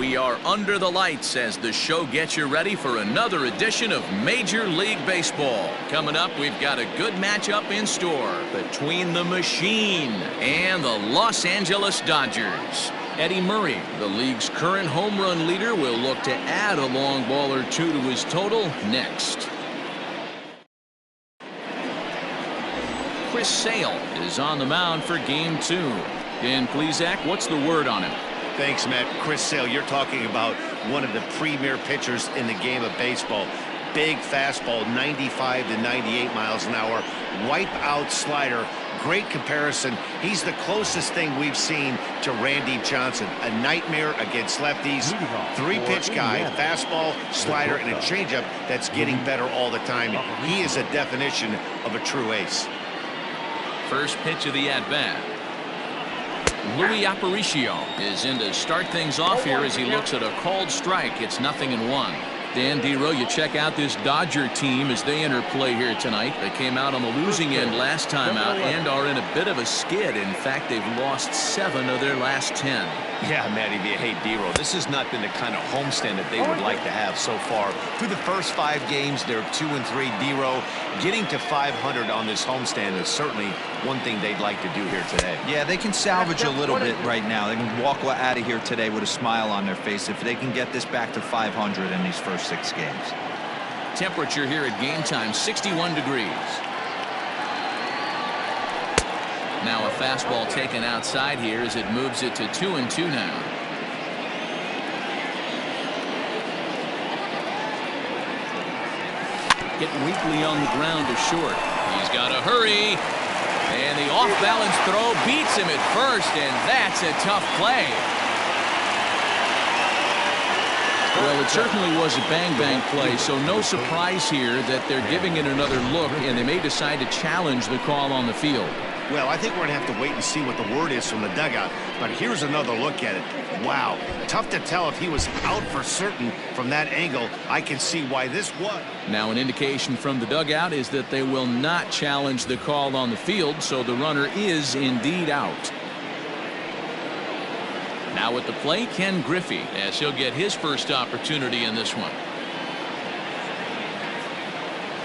We are under the lights as the show gets you ready for another edition of Major League Baseball. Coming up, we've got a good matchup in store between the Machine and the Los Angeles Dodgers. Eddie Murray, the league's current home run leader, will look to add a long ball or two to his total next. Chris Sale is on the mound for Game 2. Dan Plesac, what's the word on him? Thanks, Matt. Chris Sale, you're talking about one of the premier pitchers in the game of baseball. Big fastball, 95 to 98 miles an hour. Wipe-out slider. Great comparison. He's the closest thing we've seen to Randy Johnson. A nightmare against lefties. Three-pitch guy, fastball, slider, and a changeup that's getting better all the time. He is a definition of a true ace. First pitch of the at-bat. Luis Aparicio is in to start things off here as he looks at a called strike. It's 0-1. Dan Dero, you check out this Dodger team as they enter play here tonight. They came out on the losing end last time out and are in a bit of a skid. In fact, they've lost 7 of their last 10. Yeah, Matty, hey, Dero, this has not been the kind of homestand that they would like to have so far. Through the first 5 games, they're 2-3. Dero, getting to 500 on this homestand is certainly one thing they'd like to do here today. Yeah, they can salvage a little bit right now. They can walk out of here today with a smile on their face if they can get this back to 500 in these first 6 games. Temperature here at game time, 61 degrees. Now a fastball taken outside here as it moves it to 2-2 now. Hit weakly on the ground to short. He's got to hurry. And the off-balance throw beats him at first, and that's a tough play. Well, it certainly was a bang-bang play, so no surprise here that they're giving it another look, and they may decide to challenge the call on the field. Well, I think we're going to have to wait and see what the word is from the dugout. But here's another look at it. Wow. Tough to tell if he was out for certain from that angle. I can see why this was. Now an indication from the dugout is that they will not challenge the call on the field, so the runner is indeed out. Now at the plate, Ken Griffey, as he'll get his first opportunity in this one.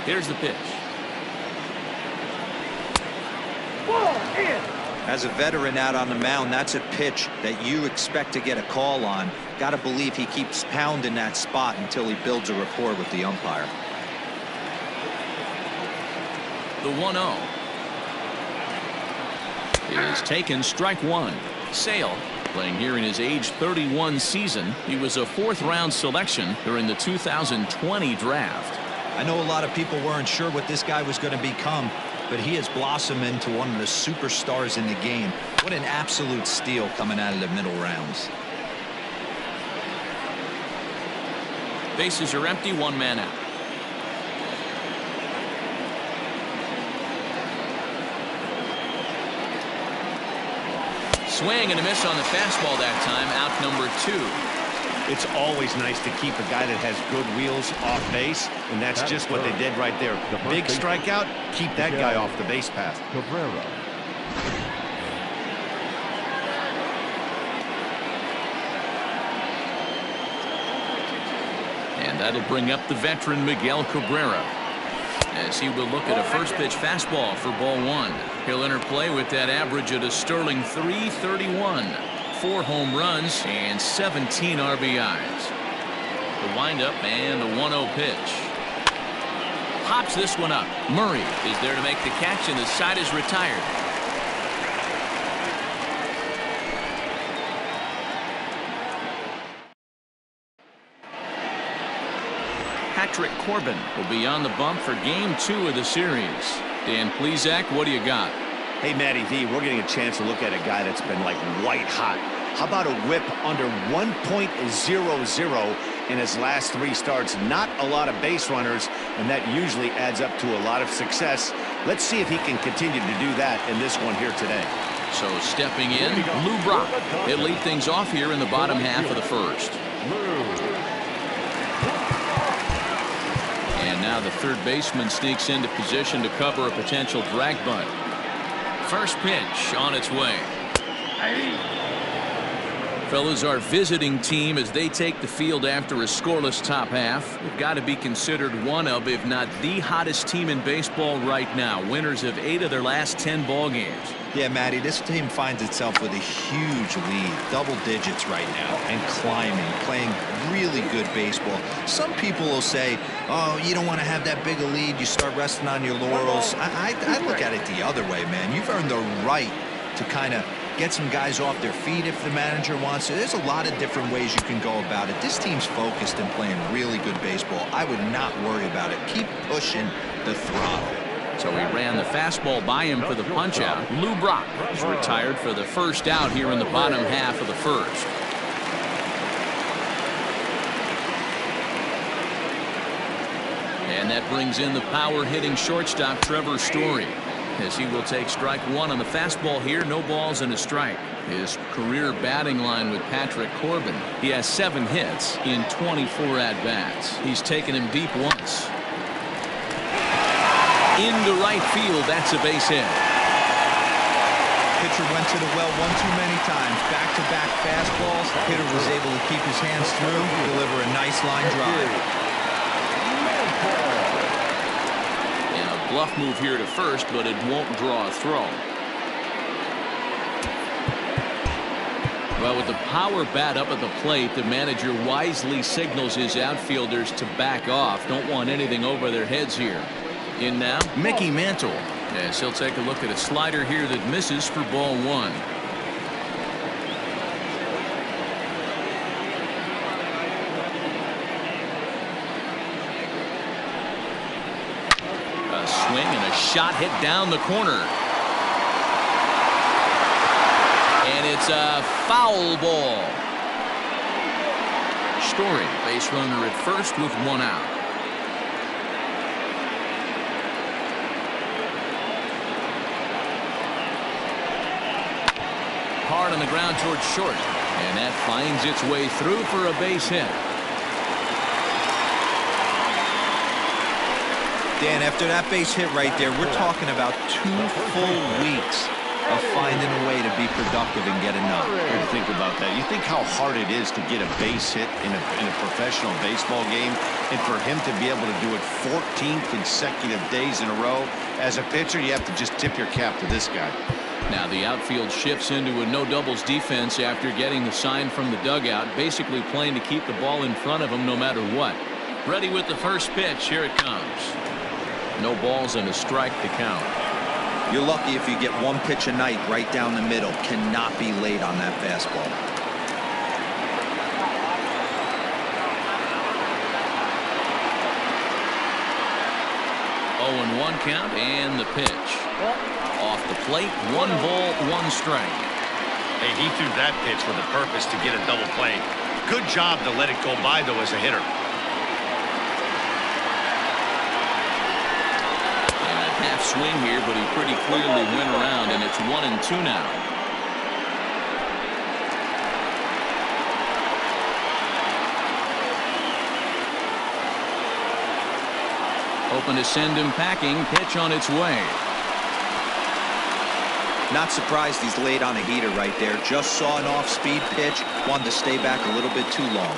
Here's the pitch. As a veteran out on the mound, that's a pitch that you expect to get a call on. Got to believe he keeps pounding that spot until he builds a rapport with the umpire. The 1-0 is taken, strike 1. Sale playing here in his age 31 season. He was a 4th-round selection during the 2020 draft. I know a lot of people weren't sure what this guy was going to become, but he has blossomed into one of the superstars in the game. What an absolute steal coming out of the middle rounds. Bases are empty, 1 man out. Swing and a miss on the fastball that time, out number 2. It's always nice to keep a guy that has good wheels off base, and that's just what they did right there. Big strikeout, keep that guy off the base path. And that'll bring up the veteran Miguel Cabrera, as he will look at a first pitch fastball for ball 1. He'll enter play with that average at a sterling .331. 4 home runs and 17 RBIs. The windup and the 1-0 pitch. Pops this one up. Murray is there to make the catch, and the side is retired. Patrick Corbin will be on the bump for game 2 of the series. Dan Plesac, what do you got? Hey, Matty V, we're getting a chance to look at a guy that's been like white hot. How about a whip under 1.00 in his last 3 starts? Not a lot of base runners, and that usually adds up to a lot of success. Let's see if he can continue to do that in this one here today. So stepping in, Lou Brock. He'll lead things off here in the bottom half of the first. And now the third baseman sneaks into position to cover a potential drag bunt. First pitch on its way. Fellas, our visiting team, as they take the field after a scoreless top half, have got to be considered one of, if not the hottest team in baseball right now. Winners of 8 of their last 10 ball games. Yeah, Matty, this team finds itself with a huge lead, double digits right now, and climbing, playing really good baseball. Some people will say, oh, you don't want to have that big a lead, you start resting on your laurels. I look at it the other way, man. You've earned the right to kind of get some guys off their feet if the manager wants to. There's a lot of different ways you can go about it. This team's focused and playing really good baseball. I would not worry about it. Keep pushing the throttle. So he ran the fastball by him for the punch-out. Lou Brock is retired for the first out here in the bottom half of the first. And that brings in the power-hitting shortstop Trevor Story, as he will take strike one on the fastball here. No balls and a strike. His career batting line with Patrick Corbin. He has 7 hits in 24 at-bats. He's taken him deep once. Into right field. That's a base hit. Pitcher went to the well one too many times. Back-to-back fastballs. Hitter was able to keep his hands through, deliver a nice line drive. And a bluff move here to first, but it won't draw a throw. Well, with the power bat up at the plate, the manager wisely signals his outfielders to back off. Don't want anything over their heads here. In now, Mickey Mantle. Yes, he'll take a look at a slider here that misses for ball 1. A swing and a shot hit down the corner. And it's a foul ball. Story, base runner at first with 1 out. Hard on the ground towards short, and that finds its way through for a base hit. Dan, after that base hit right there, we're talking about 2 full weeks of finding a way to be productive and get enough. Think about that. You think how hard it is to get a base hit in a professional baseball game, and for him to be able to do it 14 consecutive days in a row. As a pitcher, you have to just tip your cap to this guy. Now the outfield shifts into a no doubles defense after getting the sign from the dugout, basically playing to keep the ball in front of him no matter what. Ready with the first pitch. Here it comes. No balls and a strike to count. You're lucky if you get 1 pitch a night right down the middle. Cannot be late on that fastball. 0-1 count and the pitch. Off the plate, 1 ball, 1 strike. Hey, he threw that pitch with a purpose to get a double play. Good job to let it go by, though, as a hitter. And a half swing here, but he pretty clearly went around, and it's 1-2 now. Open to send him packing. Pitch on its way. Not surprised he's laid on a heater right there. Just saw an off-speed pitch. Wanted to stay back a little bit too long.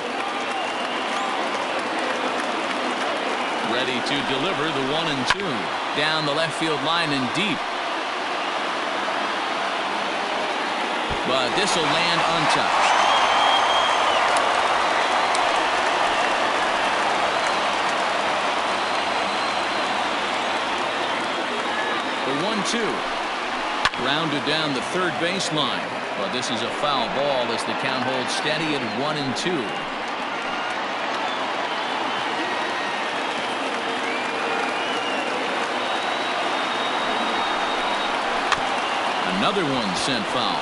Ready to deliver the 1-2. Down the left field line and deep. But this will land untouched. The 1-2. Grounded down the third baseline. But this is a foul ball as the count holds steady at 1-2. Another one sent foul.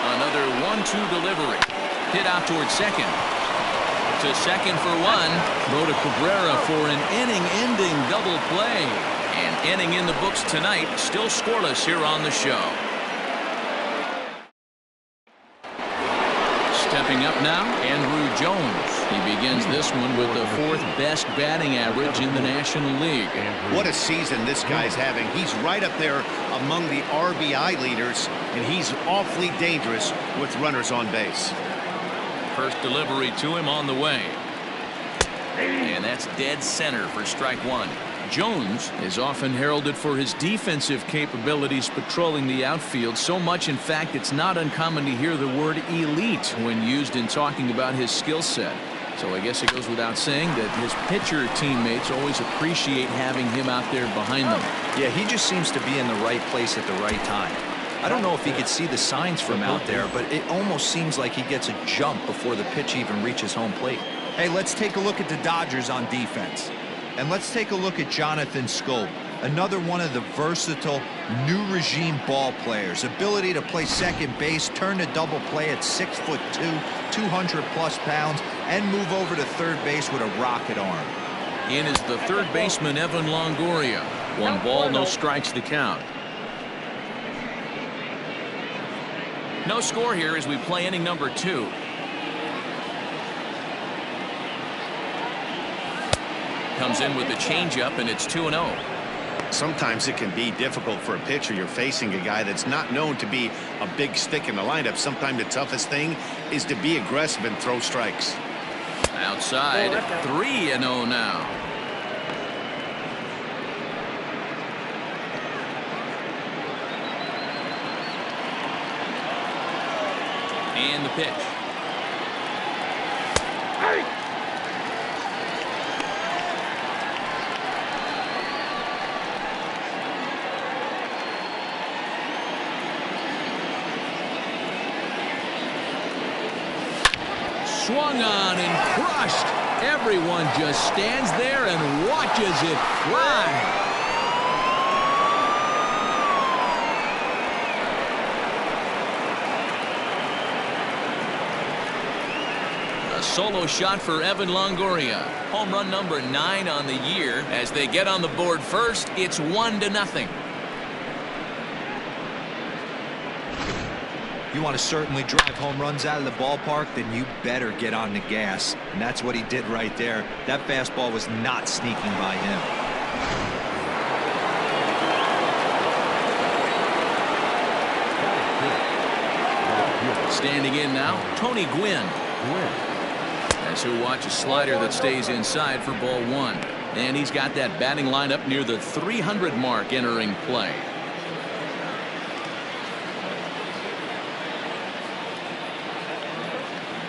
Another 1-2 delivery. Hit out towards second. To second for 1. Throw to Cabrera for an inning-ending double play. An inning in the books tonight. Still scoreless here on the show. Stepping up now, Andrew Jones. He begins this one with the 4th best batting average in the National League. What a season this guy's having. He's right up there among the RBI leaders, and he's awfully dangerous with runners on base. First delivery to him on the way. And that's dead center for strike 1. Jones is often heralded for his defensive capabilities patrolling the outfield, so much in fact it's not uncommon to hear the word elite when used in talking about his skill set. So I guess it goes without saying that his pitcher teammates always appreciate having him out there behind them. Yeah, he just seems to be in the right place at the right time. I don't know if he could see the signs from out there, but it almost seems like he gets a jump before the pitch even reaches home plate. Hey, let's take a look at the Dodgers on defense. And let's take a look at Jonathan Scope, another one of the versatile new regime ball players. Ability to play second base, turn to double play at 6'2", 200+ pounds, and move over to third base with a rocket arm. In is the third baseman, Evan Longoria. 1 ball, no strikes to count. No score here as we play inning number 2. Comes in with the changeup, and it's 2-0. Sometimes it can be difficult for a pitcher. You're facing a guy that's not known to be a big stick in the lineup. Sometimes the toughest thing is to be aggressive and throw strikes. Outside, 3-0 now. And the pitch. Swung on and crushed. Everyone just stands there and watches it fly. A solo shot for Evan Longoria. Home run number 9 on the year. As they get on the board first, it's 1-0. You want to certainly drive home runs out of the ballpark, then you better get on the gas. And that's what he did right there. That fastball was not sneaking by him. Standing in now, Tony Gwynn. As he'll watch a slider that stays inside for ball 1. And he's got that batting lineup near the 300 mark entering play.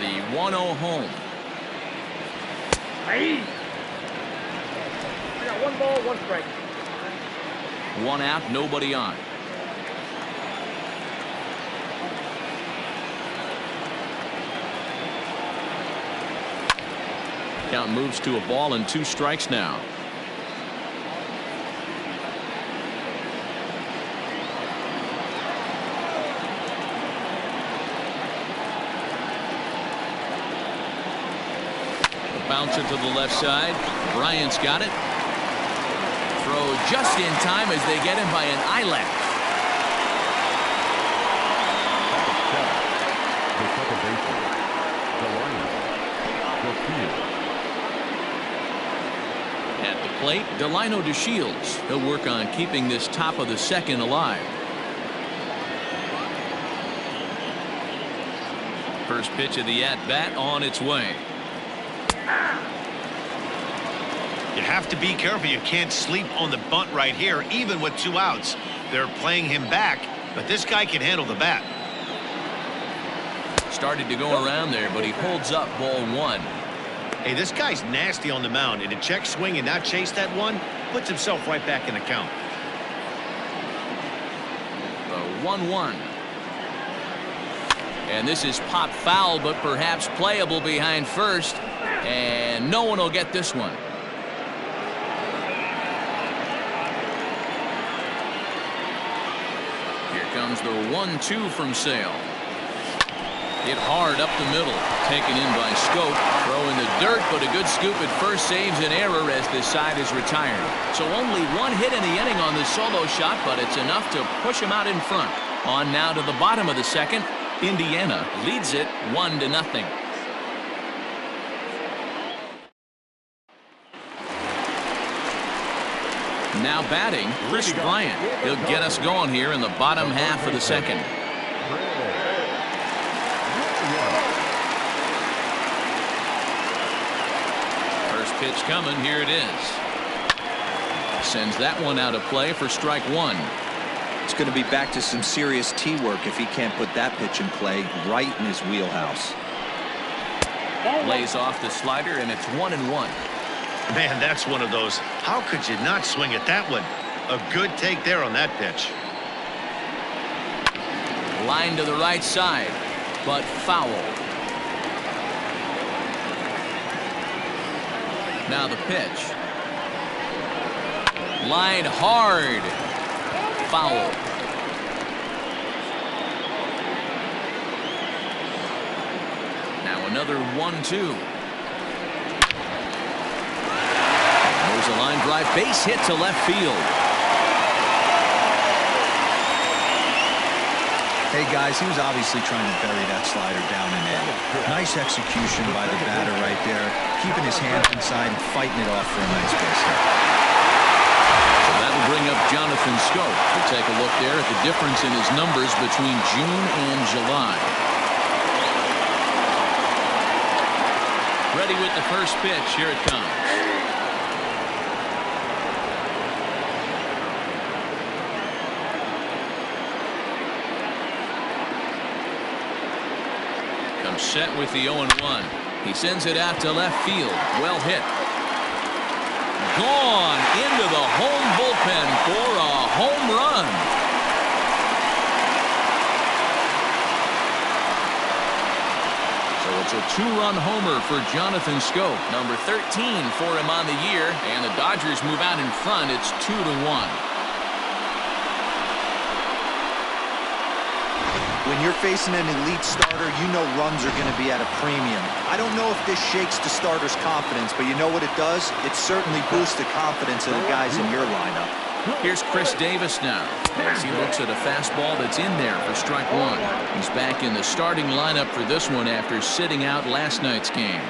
The 1-0 home. I got 1 ball, 1 strike. 1 out, nobody on. Count moves to a ball and 2 strikes now. Bouncer to the left side. Bryant's got it. Throw just in time as they get him by an eyelash. At the plate, Delino DeShields. He'll work on keeping this top of the second alive. First pitch of the at-bat on its way. You have to be careful. You can't sleep on the bunt right here, even with 2 outs. They're playing him back, but this guy can handle the bat. Started to go around there, but he holds up ball 1. Hey, this guy's nasty on the mound, and to check swing and not chase that one puts himself right back in the count. The 1-1. And this is pop foul, but perhaps playable behind first. And no one will get this one. Here comes the 1-2 from Sale. Hit hard up the middle. Taken in by Scope. Throw in the dirt, but a good scoop at first saves an error as this side is retired. So only 1 hit in the inning on this solo shot, but it's enough to push him out in front. On now to the bottom of the second. Indiana leads it 1-0. Now batting, Chris Bryant. He'll get us going here in the bottom half of the second. First pitch coming. Here it is. Sends that one out of play for strike one. It's going to be back to some serious tee work if he can't put that pitch in play right in his wheelhouse. Lays off the slider, and it's 1-1. Man, that's one of those. How could you not swing at that one? A good take there on that pitch. Line to the right side, but foul. Now the pitch. Line hard. Foul. Now another 1-2. There's a line drive, base hit to left field. Hey guys, he was obviously trying to bury that slider down and in. Nice execution by the batter right there, keeping his hands inside and fighting it off for a nice base hit. So that'll bring up Jonathan Scope to take a look there at the difference in his numbers between June and July. Ready with the first pitch. Here it comes. Set with the 0-1. He sends it out to left field. Well hit. Gone into the home bullpen for a home run. So it's a two-run homer for Jonathan Scope. Number 13 for him on the year. And the Dodgers move out in front. It's 2-1. When you're facing an elite starter, you know runs are going to be at a premium. I don't know if this shakes the starter's confidence, but you know what it does? It certainly boosts the confidence of the guys in your lineup. Here's Chris Davis now as he looks at a fastball that's in there for strike one. He's back in the starting lineup for this one after sitting out last night's game.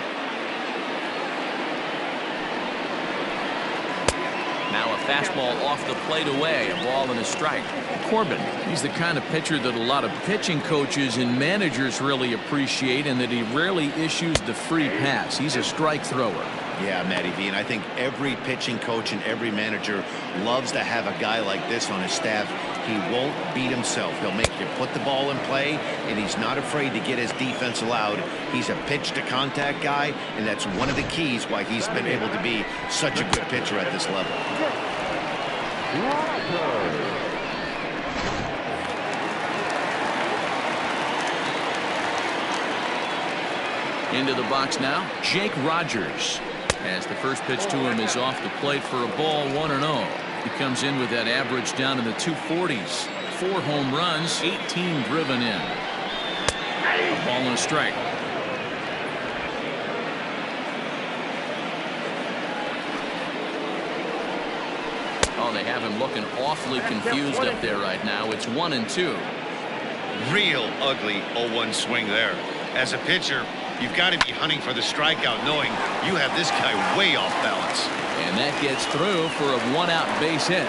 Now a fastball off the plate away, a ball and a strike. Corbin, he's the kind of pitcher that a lot of pitching coaches and managers really appreciate, and that he rarely issues the free pass. He's a strike thrower. Yeah, Matty V, and I think every pitching coach and every manager loves to have a guy like this on his staff. He won't beat himself. He'll make you put the ball in play, and he's not afraid to get his defense allowed. He's a pitch-to-contact guy, and that's one of the keys why he's been able to be such a good pitcher at this level. Into the box now, Jake Rogers. As the first pitch to him is off the plate for a ball, 1-0. He comes in with that average down in the 240s. 4 home runs, 18 driven in. A ball and a strike. Oh, they have him looking awfully confused up there right now. It's 1-2. Real ugly 0-1 swing there. As a pitcher, you've got to be hunting for the strikeout, knowing you have this guy way off balance. And that gets through for a 1-out base hit.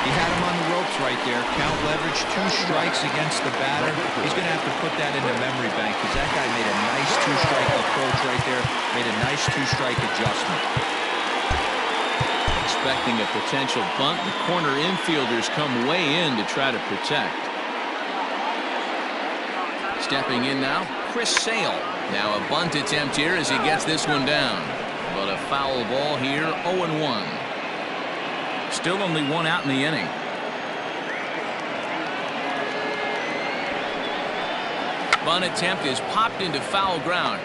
He had him on the ropes right there. Count leverage, 2 strikes against the batter. He's going to have to put that in the memory bank, because that guy made a nice 2-strike approach right there. Made a nice 2-strike adjustment. Expecting a potential bunt, the corner infielders come way in to try to protect. Stepping in now, Chris Sale. Now a bunt attempt here as he gets this one down. But a foul ball here, 0-1. Still only 1 out in the inning. Bunt attempt is popped into foul ground.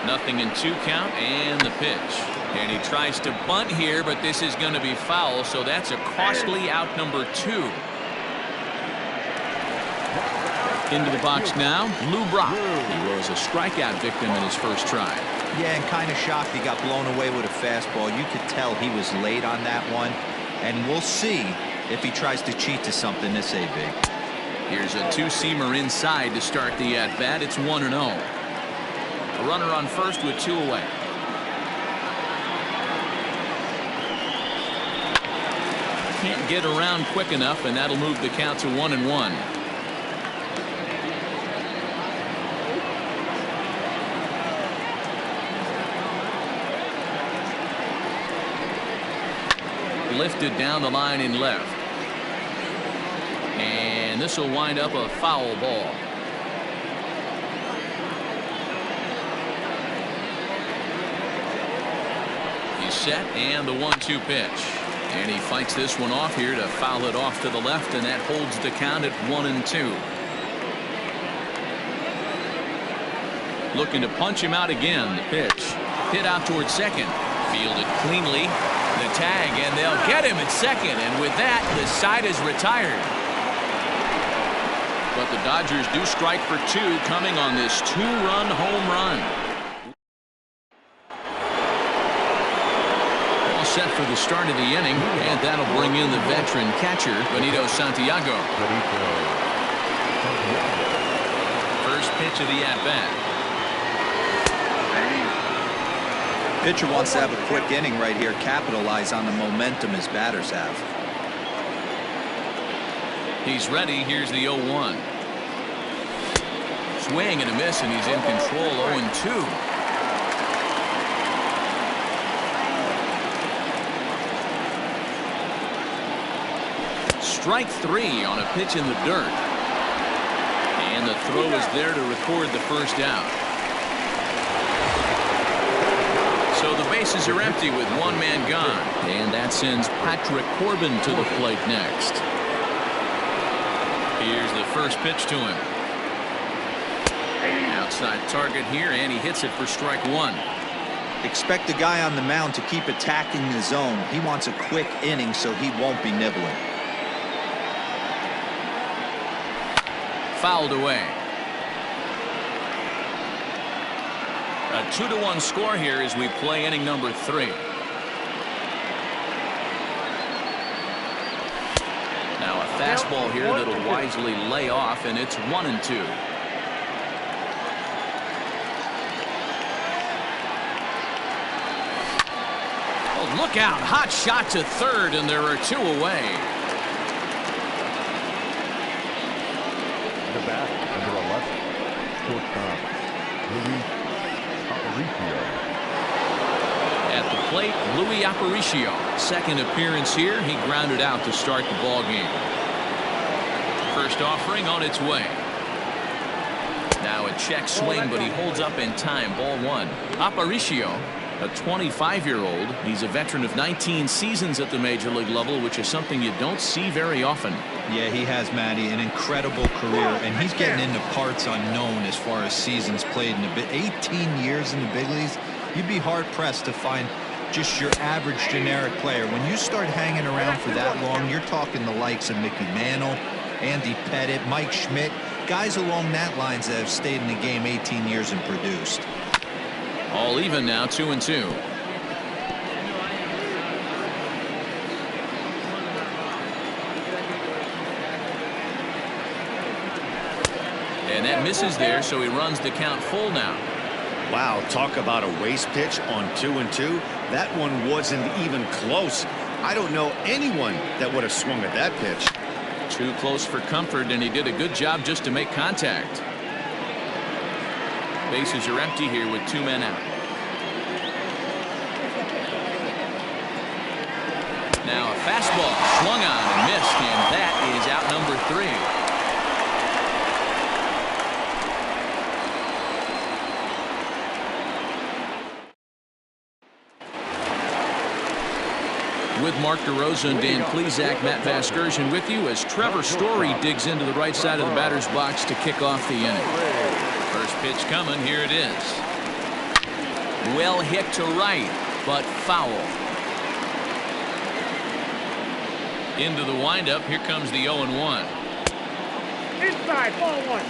Nothing in 2 count, and the pitch. And he tries to bunt here, but this is going to be foul, so that's a costly out number 2. Into the box now, Lou Brock. He was a strikeout victim in his first try. Yeah, and kind of shocked he got blown away with a fastball. You could tell he was late on that one. And we'll see if he tries to cheat to something this AB. Here's a two-seamer inside to start the at-bat. It's 1-0. A runner on first with 2 away. Can't get around quick enough, and that'll move the count to 1-1. Lifted down the line in left. And this will wind up a foul ball. He's set, and the 1-2 pitch. And he fights this one off here to foul it off to the left, and that holds the count at 1-2. Looking to punch him out again. The pitch hit out towards second. Fielded cleanly. The tag, and they'll get him at second, and with that, the side is retired. But the Dodgers do strike for 2 coming on this 2-run home run. All set for the start of the inning, and that'll bring in the veteran catcher, Benito Santiago. First pitch of the at-bat. Pitcher wants to have a quick inning right here, capitalize on the momentum his batters have. He's ready. Here's the 0-1. Swing and a miss, and he's in control. 0-2. Strike 3 on a pitch in the dirt. And the throw is there to record the first out. So the bases are empty with 1 man gone. And that sends Patrick Corbin to the plate next. Here's the first pitch to him. Outside target here, and he hits it for strike 1. Expect the guy on the mound to keep attacking the zone. He wants a quick inning so he won't be nibbling. Fouled away. A 2-1 score here as we play inning number 3. Now a fastball here that'll wisely lay off, and it's 1-2. Oh, look out. Hot shot to third, and there are 2 away. The bat, number 11, shortstop, At the plate, Luis Aparicio. Second appearance here. He grounded out to start the ball game. First offering on its way. Now a check swing, but he holds up in time. Ball 1. Aparicio, a 25-year-old. He's a veteran of 19 seasons at the major league level, which is something you don't see very often. Yeah, he has, Matty, an incredible career, and he's getting into parts unknown as far as seasons played in the 18 years in the big leagues. You'd be hard-pressed to find just your average generic player. When you start hanging around for that long, you're talking the likes of Mickey Mantle, Andy Pettit, Mike Schmidt, guys along that lines that have stayed in the game 18 years and produced. All even now, 2-2. And that misses there, so he runs the count full now. Wow, talk about a waste pitch on 2-2. That one wasn't even close. I don't know anyone that would have swung at that pitch. Too close for comfort, and he did a good job just to make contact. Bases are empty here with 2 men out. Now a fastball swung on and missed, and that is out number 3. With Mark DeRosa and Dan Plesac, Matt Vasgersian with you as Trevor Story digs into the right side of the batter's box to kick off the inning. First pitch coming. Here it is. Well hit to right, but foul. Into the windup. Here comes the 0-1. Inside, ball 1.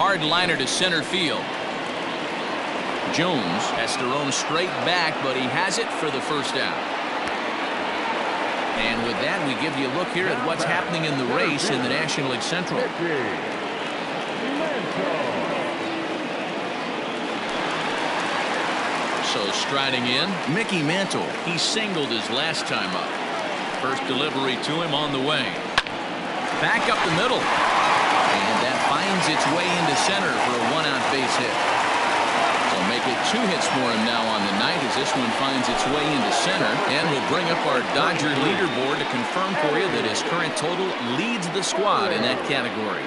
hard liner to center field. Jones has to roam straight back, but he has it for the first out. And with that, we give you a look here at what's happening in the race in the National League Central. So striding in, Mickey Mantle. He singled his last time up. First delivery to him on the way. Back up the middle. And that finds its way into center for a one-out base hit. So make it 2 hits for him now on the night as this one finds its way into center. And we'll bring up our Dodger leaderboard to confirm for you that his current total leads the squad in that category.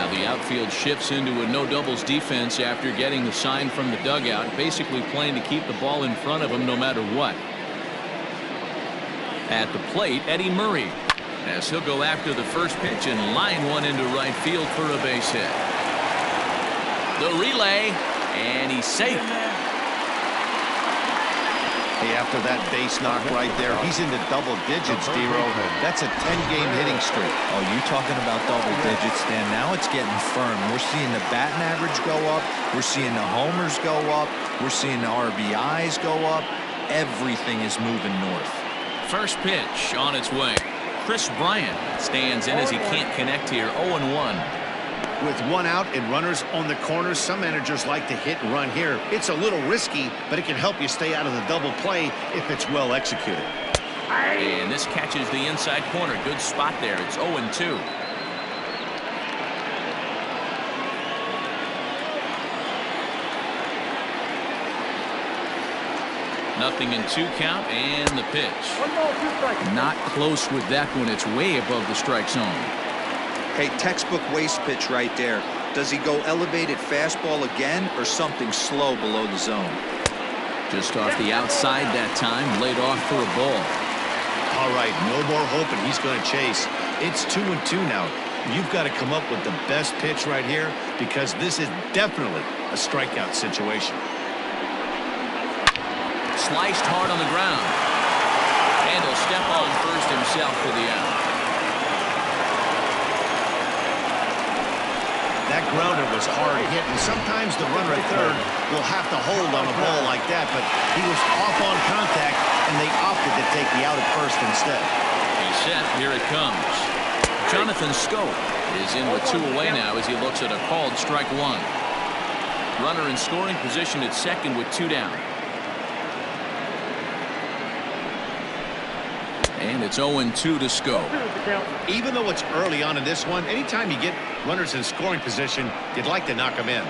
The outfield shifts into a no doubles defense after getting the sign from the dugout, basically playing to keep the ball in front of him no matter what. At the plate, Eddie Murray, as he'll go after the first pitch and line one into right field for a base hit. The relay, and he's safe. Hey, after that base knock right there, he's into double digits, D-Row. That's a 10-game hitting streak. Oh, you talking about double digits, Dan? Now it's getting firm. We're seeing the batting average go up. We're seeing the homers go up. We're seeing the RBIs go up. Everything is moving north. First pitch on its way. Chris Bryant stands in as he can't connect here. 0-1. With one out and runners on the corners, some managers like to hit and run here. It's a little risky, but it can help you stay out of the double play if it's well executed. And this catches the inside corner. Good spot there. It's 0-2. Nothing in 2 count, and the pitch. Not close with that one. It's way above the strike zone. Hey, textbook waste pitch right there. Does he go elevated fastball again or something slow below the zone? Just off the outside that time, laid off for a ball. All right, no more hoping he's going to chase. It's 2-2 now. You've got to come up with the best pitch right here because this is definitely a strikeout situation. Sliced hard on the ground. And he'll step on first himself for the out. That grounder was hard hit, and sometimes the runner at third will have to hold on a ball like that, but he was off on contact, and they opted to take the out at first instead. He's set. Here it comes. Jonathan Scope is in with 2 away now as he looks at a called strike 1. Runner in scoring position at second with 2 down. And it's 0-2 to Scope. Even though it's early on in this one, anytime you get runners in scoring position, you'd like to knock them in.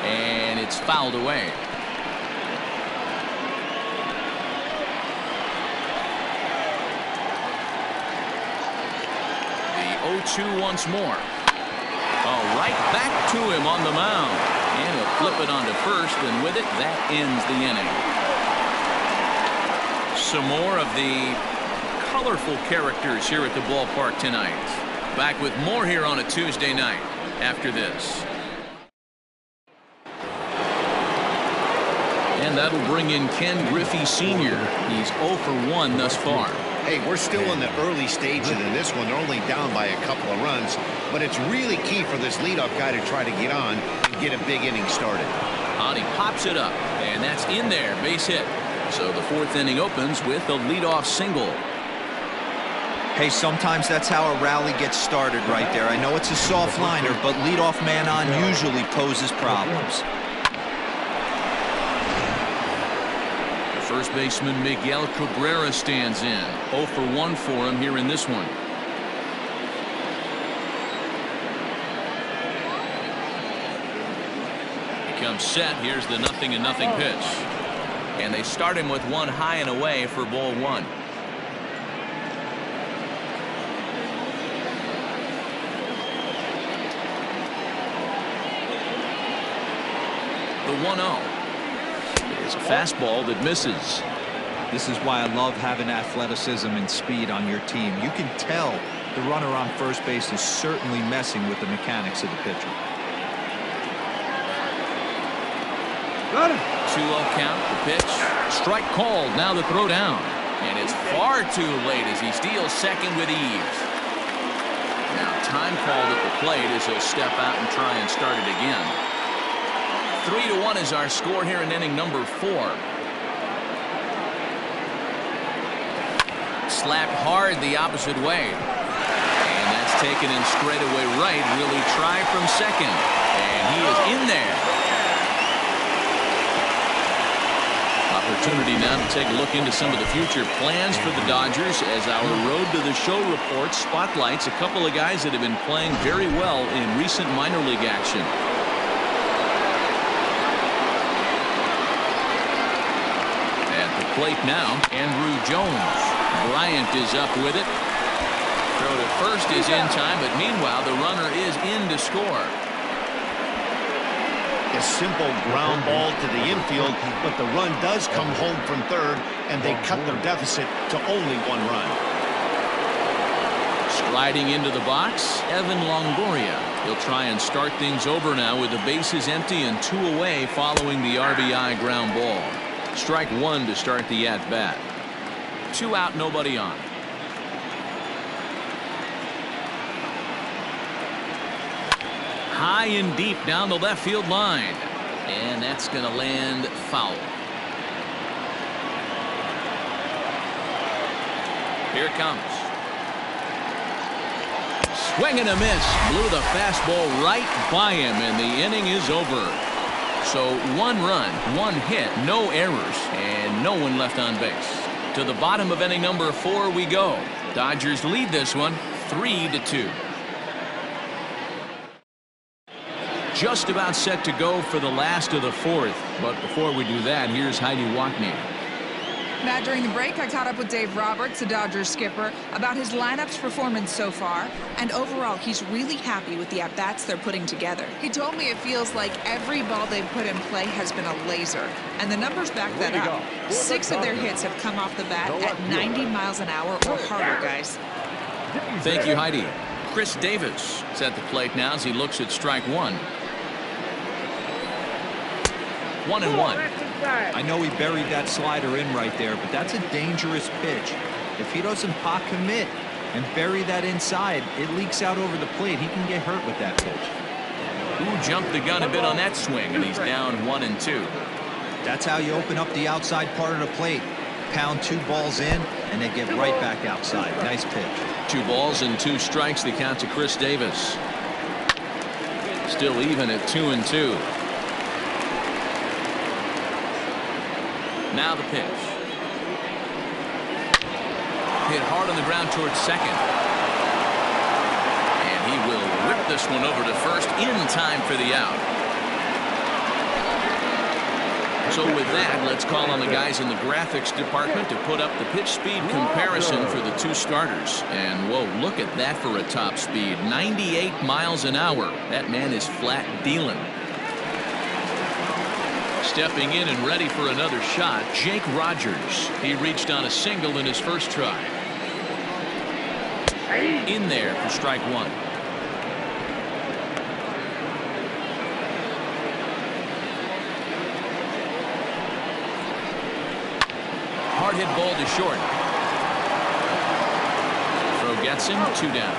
And it's fouled away. The 0-2 once more. Oh, right back to him on the mound. And he'll flip it onto first, and with it, that ends the inning. Some more of the colorful characters here at the ballpark tonight. Back with more here on a Tuesday night after this. And that'll bring in Ken Griffey Sr. He's 0 for 1 thus far. Hey, we're still in the early stages in this one. They're only down by a couple of runs, but it's really key for this leadoff guy to try to get on and get a big inning started. And he pops it up, and that's in there, base hit. So the 4th inning opens with a leadoff single. Hey, sometimes that's how a rally gets started right there. I know it's a soft liner, but leadoff man on usually poses problems. First baseman Miguel Cabrera stands in. 0 for 1 for him here in this one. He comes set. Here's the 0-0 pitch. And they start him with 1 high and away for ball 1. The 1-0. It's a fastball that misses. This is why I love having athleticism and speed on your team. You can tell the runner on first base is certainly messing with the mechanics of the pitcher. 2-0 count, the pitch. Strike called, now the throw down. And it's far too late as he steals second with ease. Now time called at the plate as he'll step out and try and start it again. 3-1 is our score here in inning number 4. Slapped hard the opposite way. And that's taken in straightaway right. Will he try from second? And he is in there. Opportunity now to take a look into some of the future plans for the Dodgers as our Road to the Show report spotlights a couple of guys that have been playing very well in recent minor league action. At the plate now, Andrew Jones. Bryant is up with it. Throw to first is in time, but meanwhile the runner is in to score. A simple ground ball to the infield, but the run does come home from third, and they cut their deficit to only 1 run. Striding into the box, Evan Longoria. He'll try and start things over now with the bases empty and 2 away following the RBI ground ball. Strike 1 to start the at-bat. 2 out, nobody on. High and deep down the left field line. And that's going to land foul. Here it comes. Swing and a miss. Blew the fastball right by him, and the inning is over. So 1 run, 1 hit, no errors, and no one left on base. To the bottom of inning number 4 we go. Dodgers lead this one 3-2. Just about set to go for the last of the 4th. But before we do that, here's Heidi Wackney. Matt, during the break, I caught up with Dave Roberts, the Dodgers skipper, about his lineup's performance so far. And overall, he's really happy with the at-bats they're putting together. He told me it feels like every ball they've put in play has been a laser. And the numbers back that up. 6 of their hits have come off the bat at 90 miles an hour or harder, guys. Thank you, Heidi. Chris Davis is at the plate now as he looks at strike 1. 1-1. I know he buried that slider in right there, but that's a dangerous pitch. If he doesn't pot commit and bury that inside, it leaks out over the plate. He can get hurt with that pitch. Who jumped the gun a bit on that swing, and he's down 1-2. That's how you open up the outside part of the plate. Pound 2 balls in, and they get right back outside. Nice pitch. 2 balls and 2 strikes, the count to Chris Davis. Still even at 2-2. Now the pitch. Hit hard on the ground towards second. And he will whip this one over to first in time for the out. So with that, let's call on the guys in the graphics department to put up the pitch speed comparison for the 2 starters. And whoa, look at that for a top speed. 98 miles an hour. That man is flat dealing. Stepping in and ready for another shot, Jake Rogers. He reached on a single in his first try. In there for strike 1. Hard hit ball to short. Throw gets him, 2 down.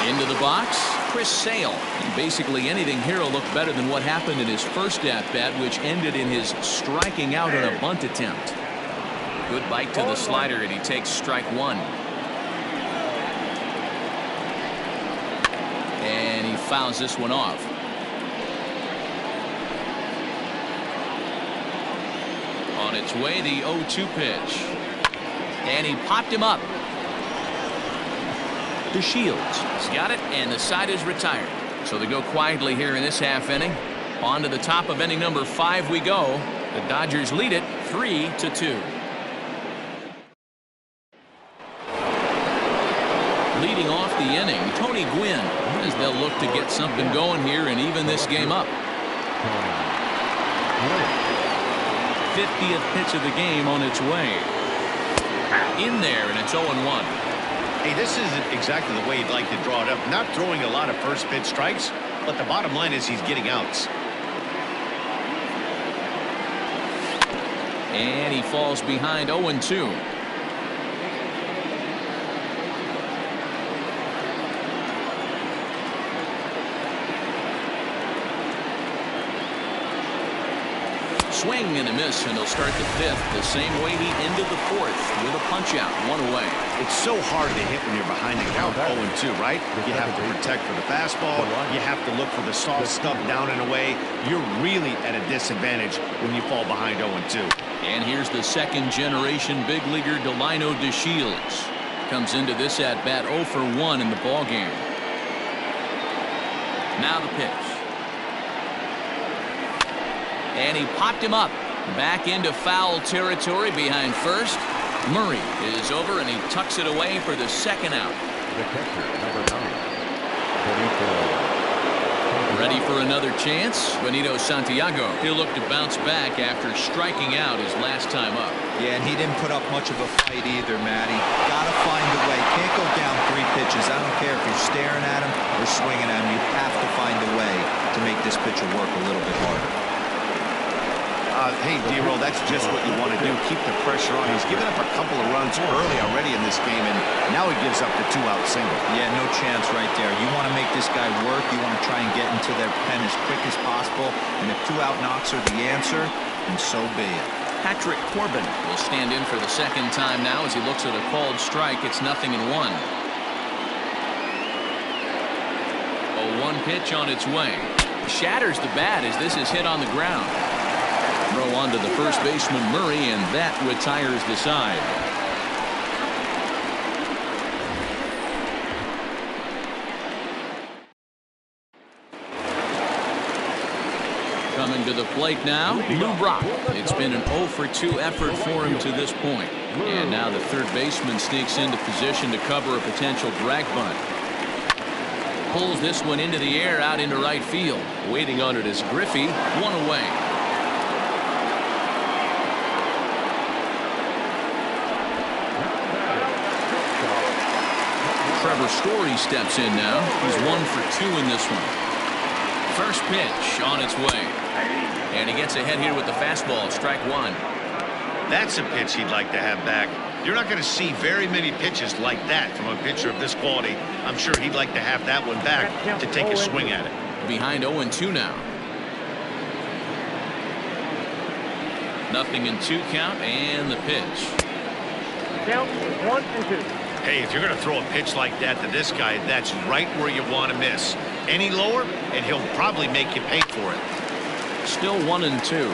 Into the box, Chris Sale. And basically anything here will look better than what happened in his first at-bat, which ended in his striking out on a bunt attempt. Good bite to the slider, and he takes strike 1. And he fouls this one off. On its way, the 0-2 pitch. And he popped him up. To Shields. He's got it, and the side is retired. So they go quietly here in this half inning. On to the top of inning number 5 we go. The Dodgers lead it 3-2. Leading off the inning, Tony Gwynn, as they'll look to get something going here and even this game up. 50th pitch of the game on its way. In there, and it's 0-1. Hey, this isn't exactly the way you'd like to draw it up. Not throwing a lot of first pitch strikes, but the bottom line is he's getting outs. And he falls behind 0-2. Swing and a miss, and he'll start the fifth the same way he ended the fourth with a punch out, 1 away. It's so hard to hit when you're behind the count 0-2, right? You have to protect for the fastball. You have to look for the soft stuff down and away. You're really at a disadvantage when you fall behind 0-2. And here's the second generation big leaguer Delino DeShields. Comes into this at bat 0 for 1 in the ball game. Now the pitch. And he popped him up. Back into foul territory behind first. Murray is over, and he tucks it away for the second out. The catcher, number 9, Benito. Ready for another chance? Benito Santiago. He'll look to bounce back after striking out his last time up. Yeah, and he didn't put up much of a fight either, Matty. Gotta find a way. Can't go down 3 pitches. I don't care if you're staring at him or swinging at him. You have to find a way to make this pitcher work a little bit harder. Hey, D-Roll, that's just what you want to do. Keep the pressure on. He's given up a couple of runs early already in this game, and now he gives up the 2-out single. Yeah, no chance right there. You want to make this guy work. You want to try and get into their pen as quick as possible. And if 2-out knocks are the answer, then so be it. Patrick Corbin will stand in for the second time now as he looks at a called strike. It's 0-1. 0-1 pitch on its way. Shatters the bat as this is hit on the ground. Throw on to the first baseman Murray, and that retires the side. Coming to the plate now, Lou Brock. It's been an 0 for 2 effort for him to this point. And now the third baseman sneaks into position to cover a potential drag bunt. Pulls this one into the air out into right field. Waiting on it is Griffey, 1 away. Trevor Story steps in now. He's 1 for 2 in this one. First pitch on its way. And he gets ahead here with the fastball, strike 1. That's a pitch he'd like to have back. You're not going to see very many pitches like that from a pitcher of this quality. I'm sure he'd like to have that one back to take a swing at it. Behind 0-2 now. 0-2 count, and the pitch. Count 1-2. Hey, if you're going to throw a pitch like that to this guy, that's right where you want to miss. Any lower, and he'll probably make you pay for it. Still 1-2.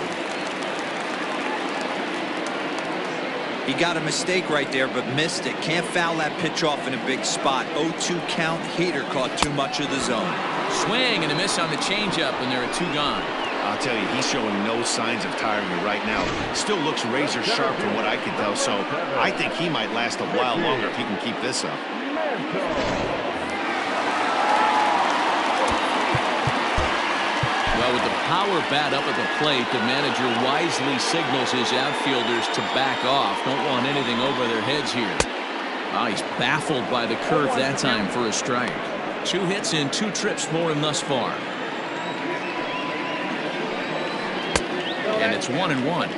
He got a mistake right there, but missed it. Can't foul that pitch off in a big spot. 0-2 count. Heater caught too much of the zone. Swing and a miss on the changeup, and there are 2 gone. I'll tell you, he's showing no signs of tiring right now. Still looks razor sharp from what I can tell, so I think he might last a while longer if he can keep this up. Well, with the power bat up at the plate, the manager wisely signals his outfielders to back off. Don't want anything over their heads here. Oh, he's baffled by the curve that time for a strike. 2 hits in 2 trips for him thus far. And it's 1-1.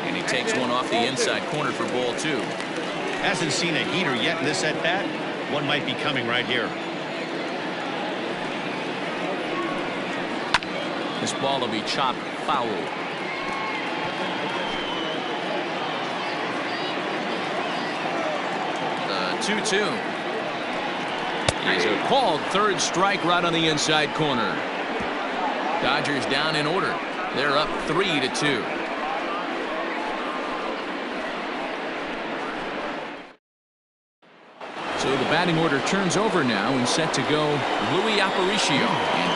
And he takes one off the inside corner for ball 2. Hasn't seen a heater yet in this at-bat. One might be coming right here. This ball will be chopped foul. 2-2. He's a called third strike right on the inside corner. Dodgers down in order. They're up 3-2. So the batting order turns over now and set to go Luis Aparicio.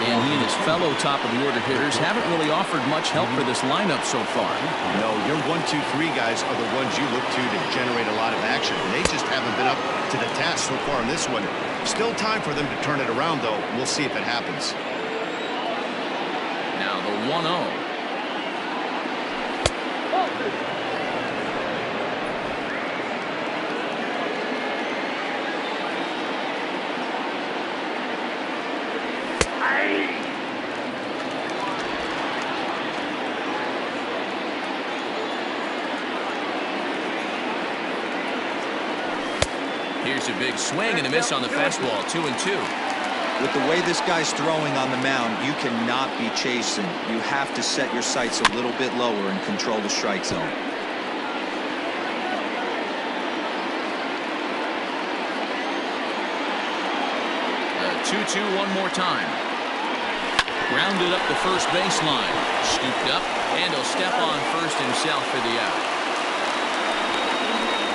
And he and his fellow top-of-the-order hitters haven't really offered much help for this lineup so far. No, your 1, 2, 3 guys are the ones you look to generate a lot of action. They just haven't been up to the task so far in this one. Still time for them to turn it around, though. We'll see if it happens. Now the 1-0. Here's a big swing and a miss on the fastball, 2-2. With the way this guy's throwing on the mound, you cannot be chasing. You have to set your sights a little bit lower and control the strike zone. The 2-2 one more time. Grounded up the first baseline. Scooped up, and he'll step on first himself for the out.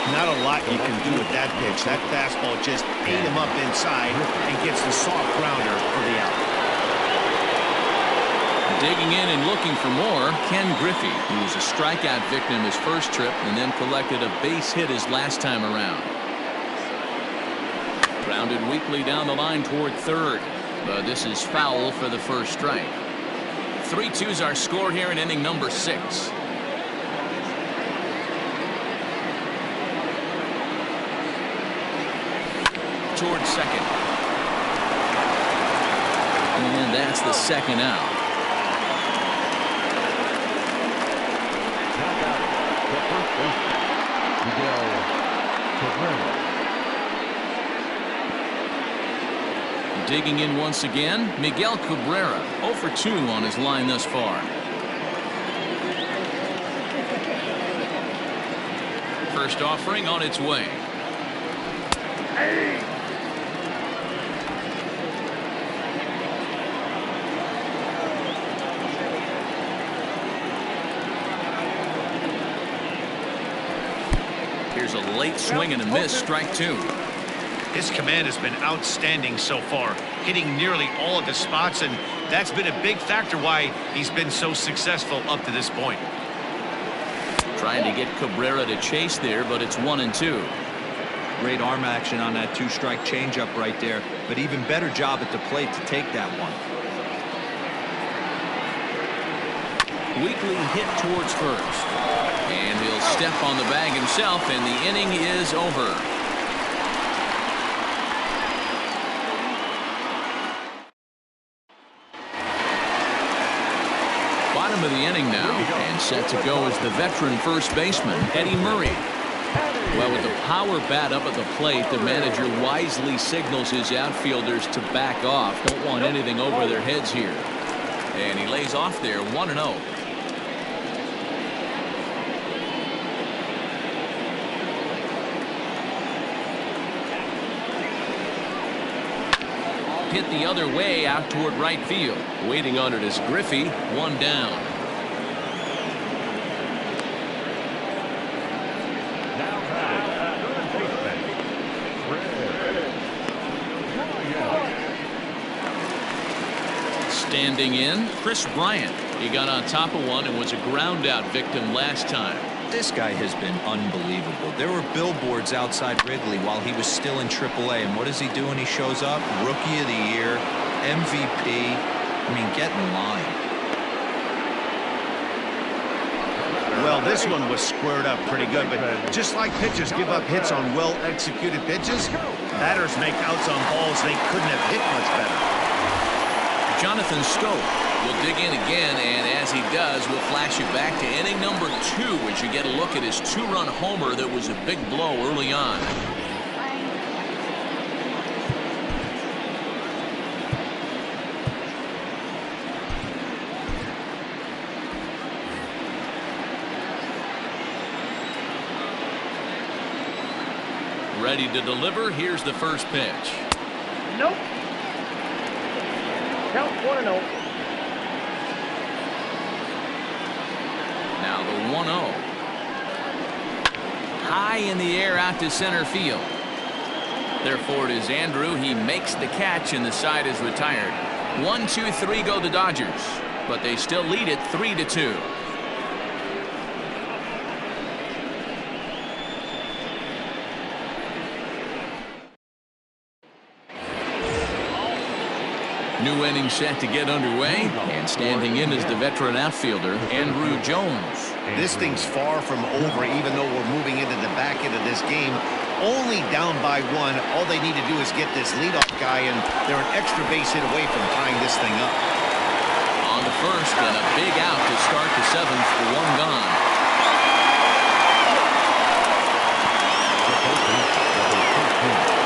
Not a lot you can do with that pitch. That fastball just ate him up inside and gets the soft grounder for the out. Digging in and looking for more, Ken Griffey, who was a strikeout victim his first trip and then collected a base hit his last time around. Grounded weakly down the line toward third, but this is foul for the first strike. 3-2's our score here in inning number 6. Towards second. And that's the second out. Digging in once again, Miguel Cabrera, 0 for 2 on his line thus far. First offering on its way. Here's a late swing and a miss, strike 2. His command has been outstanding so far, hitting nearly all of the spots, and that's been a big factor why he's been so successful up to this point. Trying to get Cabrera to chase there, but it's 1-2. Great arm action on that 2-strike changeup right there, but even better job at the plate to take that one. Weakly hit towards first. And he'll step on the bag himself, and the inning is over. Bottom of the inning now, and set to go is the veteran first baseman, Eddie Murray. Well, with the power bat up at the plate, the manager wisely signals his outfielders to back off. Don't want anything over their heads here. And he lays off there, 1-0. Hit the other way out toward right field. Waiting on it is Griffey, 1 down. Standing in, Chris Bryant. He got on top of one and was a ground out victim last time. This guy has been unbelievable. There were billboards outside Wrigley while he was still in AAA, and what does he do when he shows up? Rookie of the Year, MVP. I mean, get in line. Well, this one was squared up pretty good, but just like pitchers give up hits on well-executed pitches, batters make outs on balls they couldn't have hit much better. Jonathan Stowe will dig in again, and as he does, we'll flash you back to inning number 2 as you get a look at his 2-run homer that was a big blow early on. Ready to deliver. Here's the first pitch. Nope. Count 1-0. Now the 1-0. High in the air out to center field. Therefore it is Andrew. He makes the catch and the side is retired. 1-2-3 go the Dodgers, but they still lead it 3-2. New inning set to get underway, and standing in is the veteran outfielder, Andrew Jones. This thing's far from over, even though we're moving into the back end of this game. Only down by one. All they need to do is get this leadoff guy, and they're an extra base hit away from tying this thing up. On the first, and a big out to start the seventh for one gone.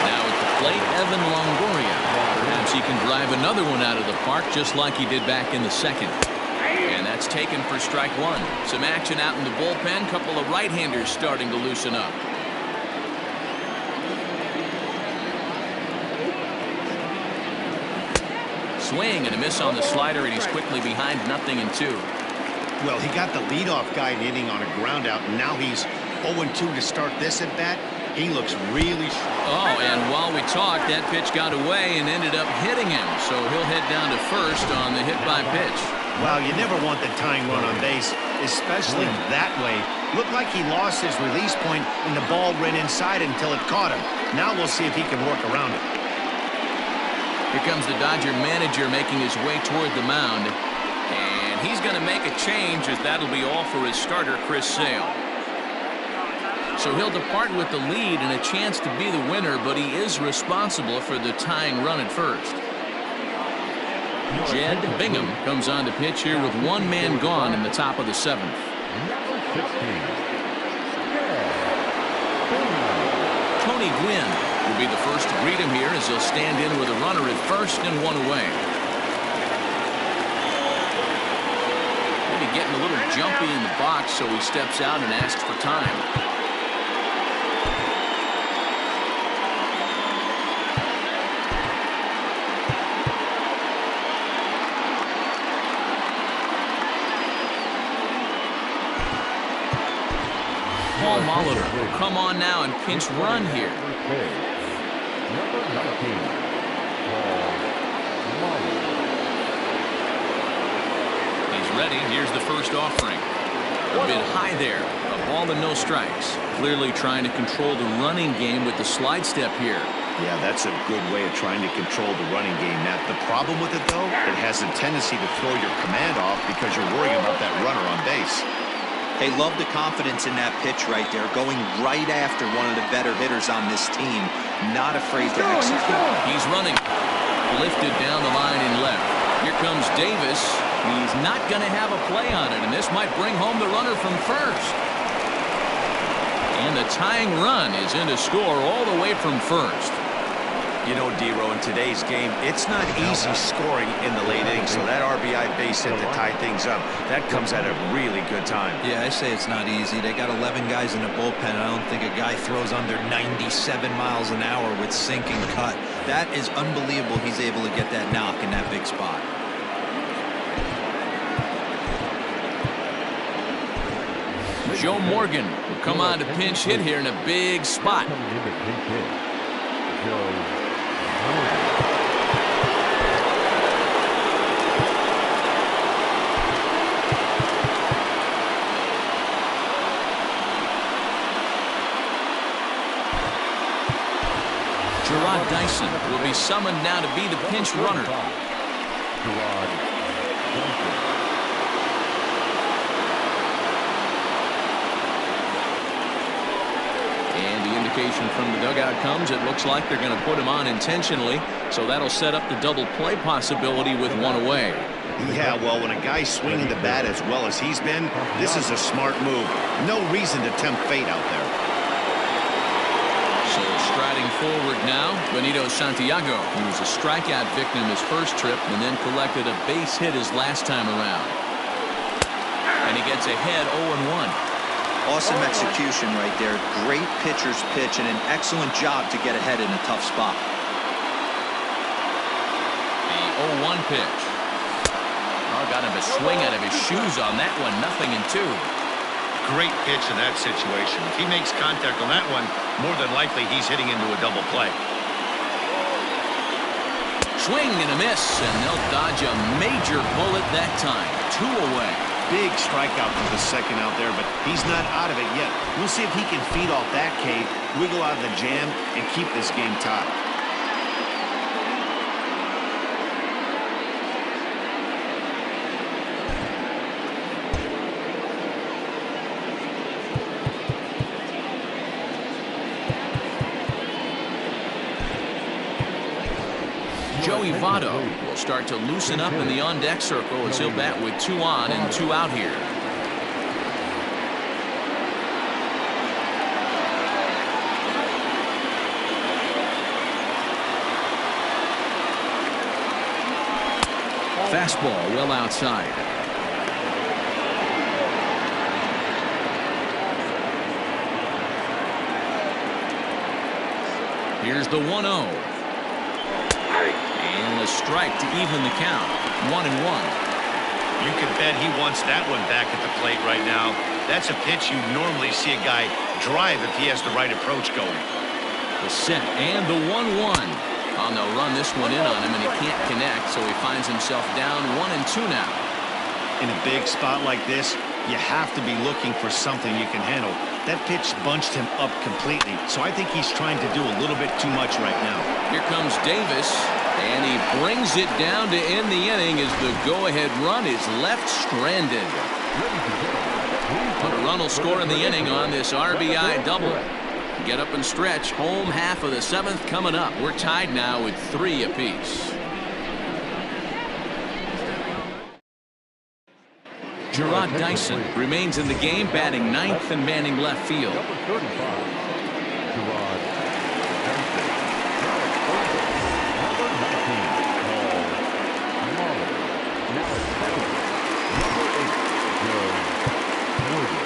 Now at the plate, Evan Longoria. Perhaps he can drive another one out of the park just like he did back in the second. And that's taken for strike one. Some action out in the bullpen. Couple of right-handers starting to loosen up. Swing and a miss on the slider, and he's quickly behind 0-2. Well, he got the leadoff guy hitting on a ground out, and now he's 0-2 to start this at bat. He looks really... Oh, and while we talked, that pitch got away and ended up hitting him. So he'll head down to first on the hit by pitch. Wow, you never want the tying run on base, especially that way. Looked like he lost his release point, and the ball ran inside until it caught him. Now we'll see if he can work around it. Here comes the Dodger manager making his way toward the mound. And he's going to make a change, as that'll be all for his starter, Chris Sale. So he'll depart with the lead and a chance to be the winner, but he is responsible for the tying run at first. Jed Bingham comes on to pitch here with one man gone in the top of the seventh. Tony Gwynn will be the first to greet him here as he'll stand in with a runner at first and one away. Maybe getting a little jumpy in the box, so he steps out and asks for time. Paul Molitor will come on now and pinch run here. He's ready. Here's the first offering. A bit high there. A ball and no strikes. Clearly trying to control the running game with the slide step here. Yeah, that's a good way of trying to control the running game. Now, the problem with it, though, it has a tendency to throw your command off because you're worrying about that runner on base. They love the confidence in that pitch right there, going right after one of the better hitters on this team, not afraid to execute. He's running. Lifted down the line in left. Here comes Davis. He's not going to have a play on it, and this might bring home the runner from first. And the tying run is in to score all the way from first. You know, D-Row, in today's game, it's not easy scoring in the late innings, so that RBI base hit to tie things up, that comes at a really good time. Yeah, I say it's not easy. They got 11 guys in the bullpen. I don't think a guy throws under 97 miles an hour with sinking cut. That is unbelievable he's able to get that knock in that big spot. Joe Morgan will come on to pinch hit here in a big spot. Gerard Dyson will be summoned now to be the pinch runner. And the indication from the dugout comes, it looks like they're going to put him on intentionally, so that'll set up the double play possibility with one away. Yeah, well, when a guy's swinging the bat as well as he's been, this is a smart move. No reason to tempt fate out there. So striding forward now, Benito Santiago, who was a strikeout victim his first trip and then collected a base hit his last time around. And he gets ahead 0-1. Awesome execution right there. Great pitcher's pitch and an excellent job to get ahead in a tough spot. The 0-1 pitch. Oh, got him a swing out of his shoes on that one. 0-2. Great pitch in that situation. If he makes contact on that one, more than likely he's hitting into a double play. Swing and a miss, and they'll dodge a major bullet that time. 2 away. Big strikeout for the second out there, but he's not out of it yet. We'll see if he can feed off that K, wiggle out of the jam, and keep this game tied. Joey Votto will start to loosen up in the on-deck circle as he'll bat with 2 on and 2 out here. Fastball well outside. Here's the 1-0. And a strike to even the count. 1-1. You can bet he wants that one back at the plate right now. That's a pitch you normally see a guy drive if he has the right approach going. The set and the 1-1. Oh, and they'll run this one in on him, and he can't connect, so he finds himself down 1-2 now. In a big spot like this, you have to be looking for something you can handle. That pitch bunched him up completely, so I think he's trying to do a little bit too much right now. Here comes Davis, and he brings it down to end the inning as the go-ahead run is left stranded. But a run will score in the inning on this RBI double. Get up and stretch. Home half of the 7th coming up. We're tied now with 3 apiece. Gerard Dyson remains in the game, batting 9th and manning left field. Number 35, Gerard Dyson. Number 19, Paul Marlowe. Now at second, number 8, Joe Corbin.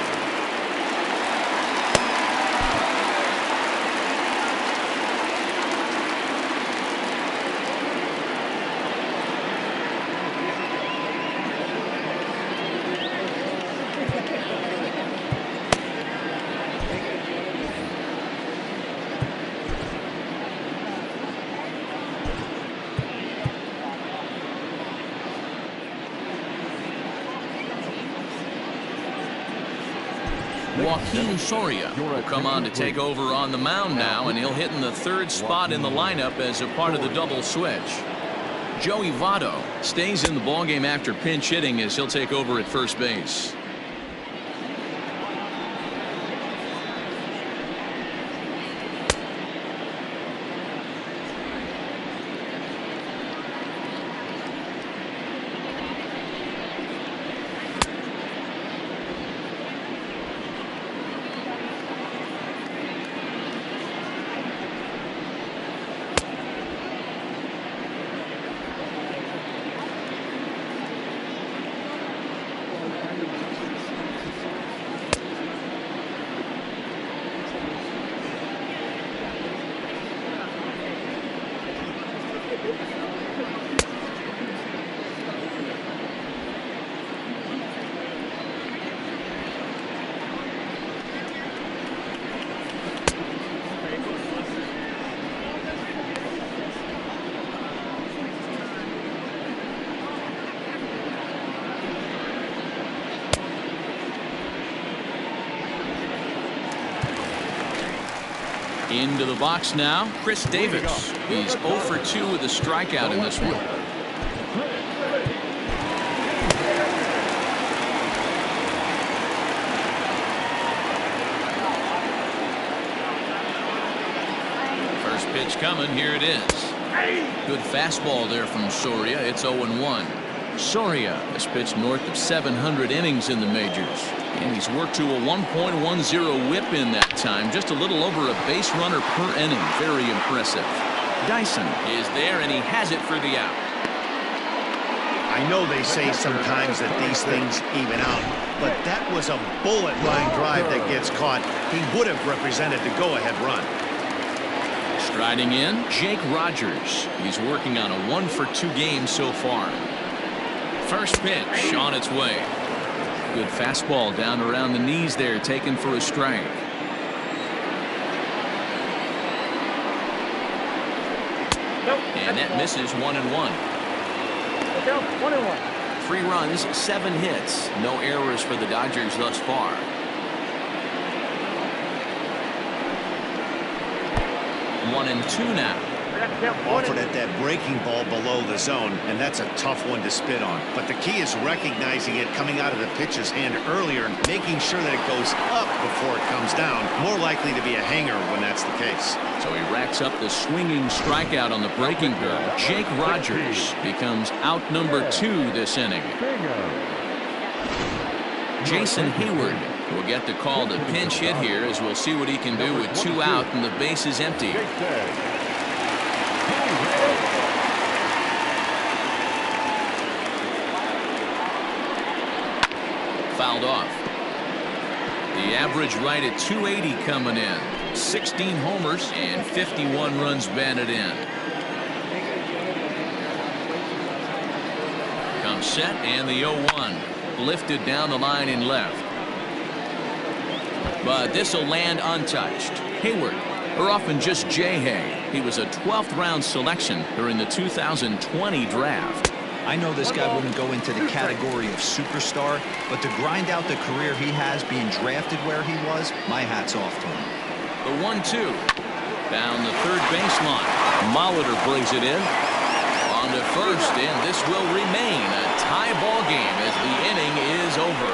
Joaquin Soria will come on to take over on the mound now, and he'll hit in the 3rd spot in the lineup as a part of the double switch. Joey Votto stays in the ballgame after pinch hitting as he'll take over at first base. Into the box now, Chris Davis. He's 0 for 2 with a strikeout in this one. First pitch coming, here it is. Good fastball there from Soria. It's 0-1. Soria has pitched north of 700 innings in the majors, and he's worked to a 1.10 whip in that time, just a little over a base runner per inning. Very impressive. Dyson is there, and he has it for the out. I know they say sometimes that these things even out, but that was a bullet line drive that gets caught. He would have represented the go-ahead run. Striding in, Jake Rogers. He's working on a 1 for 2 game so far. First pitch on its way. Good fastball down around the knees there, taken for a strike. And that misses 1-1. 1-1. 3 runs, 7 hits. No errors for the Dodgers thus far. One and 2 now. Offered at that breaking ball below the zone, and that's a tough one to spit on. But the key is recognizing it coming out of the pitcher's hand earlier and making sure that it goes up before it comes down. More likely to be a hanger when that's the case. So he racks up the swinging strikeout on the breaking ball. Jake Rogers becomes out number 2 this inning. Jason Hayward will get the call to pinch hit here, as we'll see what he can do with 2 out and the base is empty. Fouled off. The average right at 280 coming in. 16 homers and 51 runs batted in. Comes set and the 0-1. Lifted down the line in left. But this will land untouched. Hayward, or often just J-Hay. He was a 12th round selection during the 2020 draft. I know this guy wouldn't go into the category of superstar, but to grind out the career he has being drafted where he was, my hat's off to him. The 1-2 down the third baseline. Molitor brings it in on to first, and this will remain a tie ball game as the inning is over.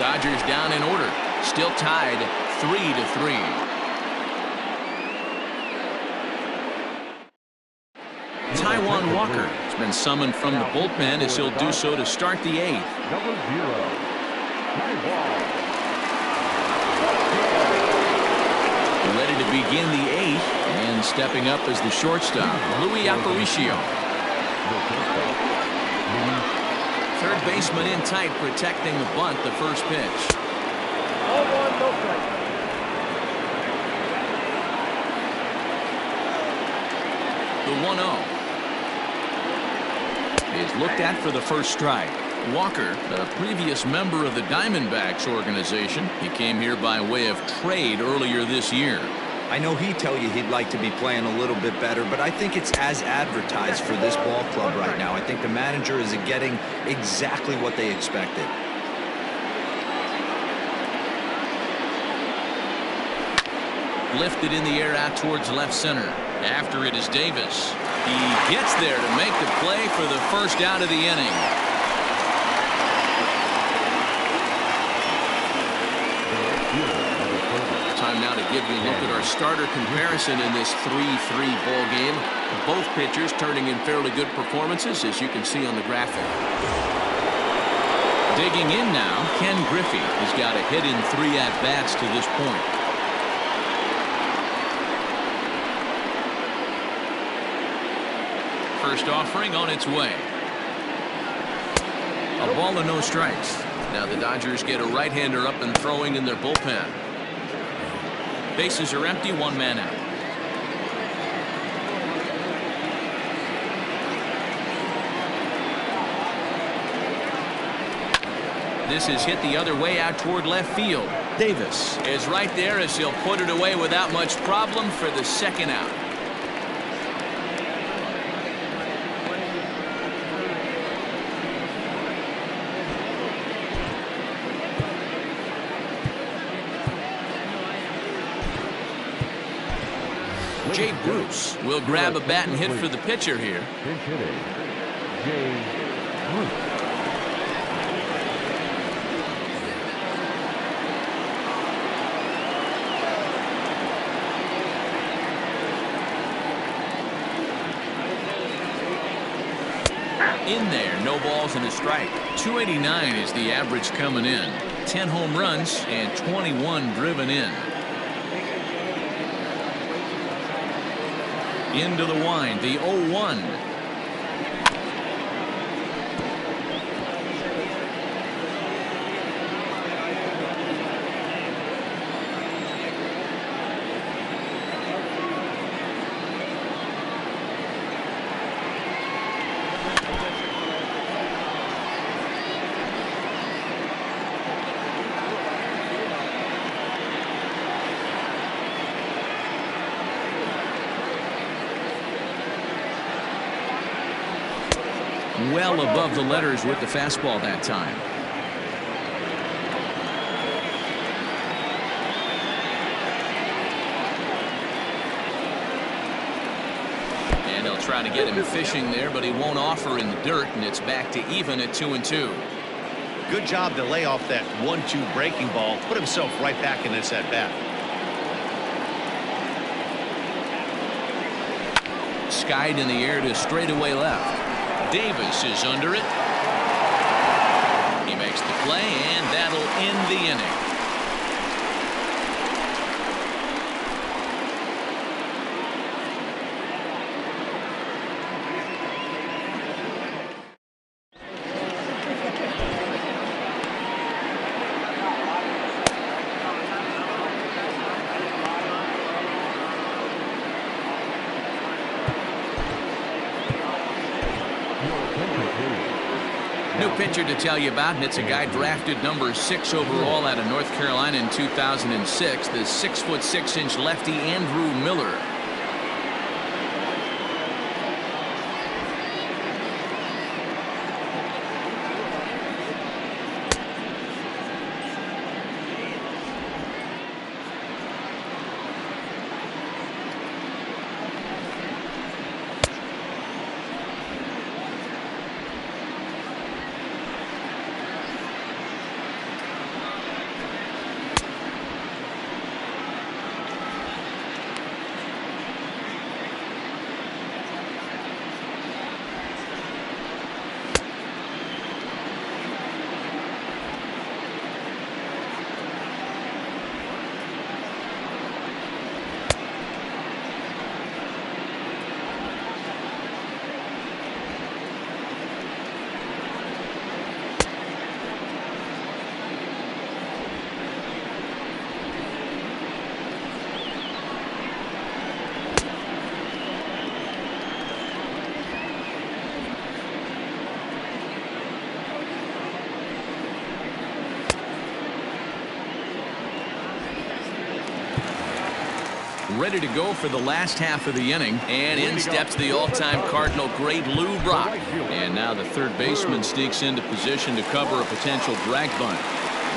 Dodgers down in order, still tied 3-3. Taijuan Walker has been summoned from the bullpen, as he'll do so to start the 8th. Number 0. Ready to begin the 8th, and stepping up as the shortstop, Luis Aparicio. Third baseman in tight, protecting the bunt, the first pitch. 0-1, no strike. The 1-0 is looked at for the first strike. Walker, a previous member of the Diamondbacks organization. He came here by way of trade earlier this year. I know he'd tell you he'd like to be playing a little bit better, but I think it's as advertised for this ball club right now. I think the manager is getting exactly what they expected. Lifted in the air out towards left center. After it is Davis. He gets there to make the play for the first out of the inning. Time now to give you a look at our starter comparison in this 3-3 ball game. Both pitchers turning in fairly good performances, as you can see on the graphic. Digging in now, Ken Griffey has got a hit in 3 at-bats to this point. First offering on its way. A ball and no strikes. Now the Dodgers get a right-hander up and throwing in their bullpen. Bases are empty, 1 man out. This is hit the other way out toward left field. Davis is right there as he'll put it away without much problem for the second out. Jay Bruce will grab a bat and hit for the pitcher here. Pinch hitting, Jay Bruce. In there, no balls and a strike. 289 is the average coming in. 10 home runs and 21 driven in. Into the wind, the 0-1. Well above the letters with the fastball that time. try to get him fishing there, but he won't offer in the dirt, and it's back to even at 2-2. Good job to lay off that 1-2 breaking ball, put himself right back in this at bat. Skied in the air to straightaway left. Davis is under it. He makes the play, and that'll end the inning. New pitcher to tell you about, and it's a guy drafted number 6 overall out of North Carolina in 2006, the 6'6" lefty Andrew Miller. Ready to go for the last half of the inning, and in steps the all-time Cardinal great Lou Brock. And now the third baseman sneaks into position to cover a potential drag bunt.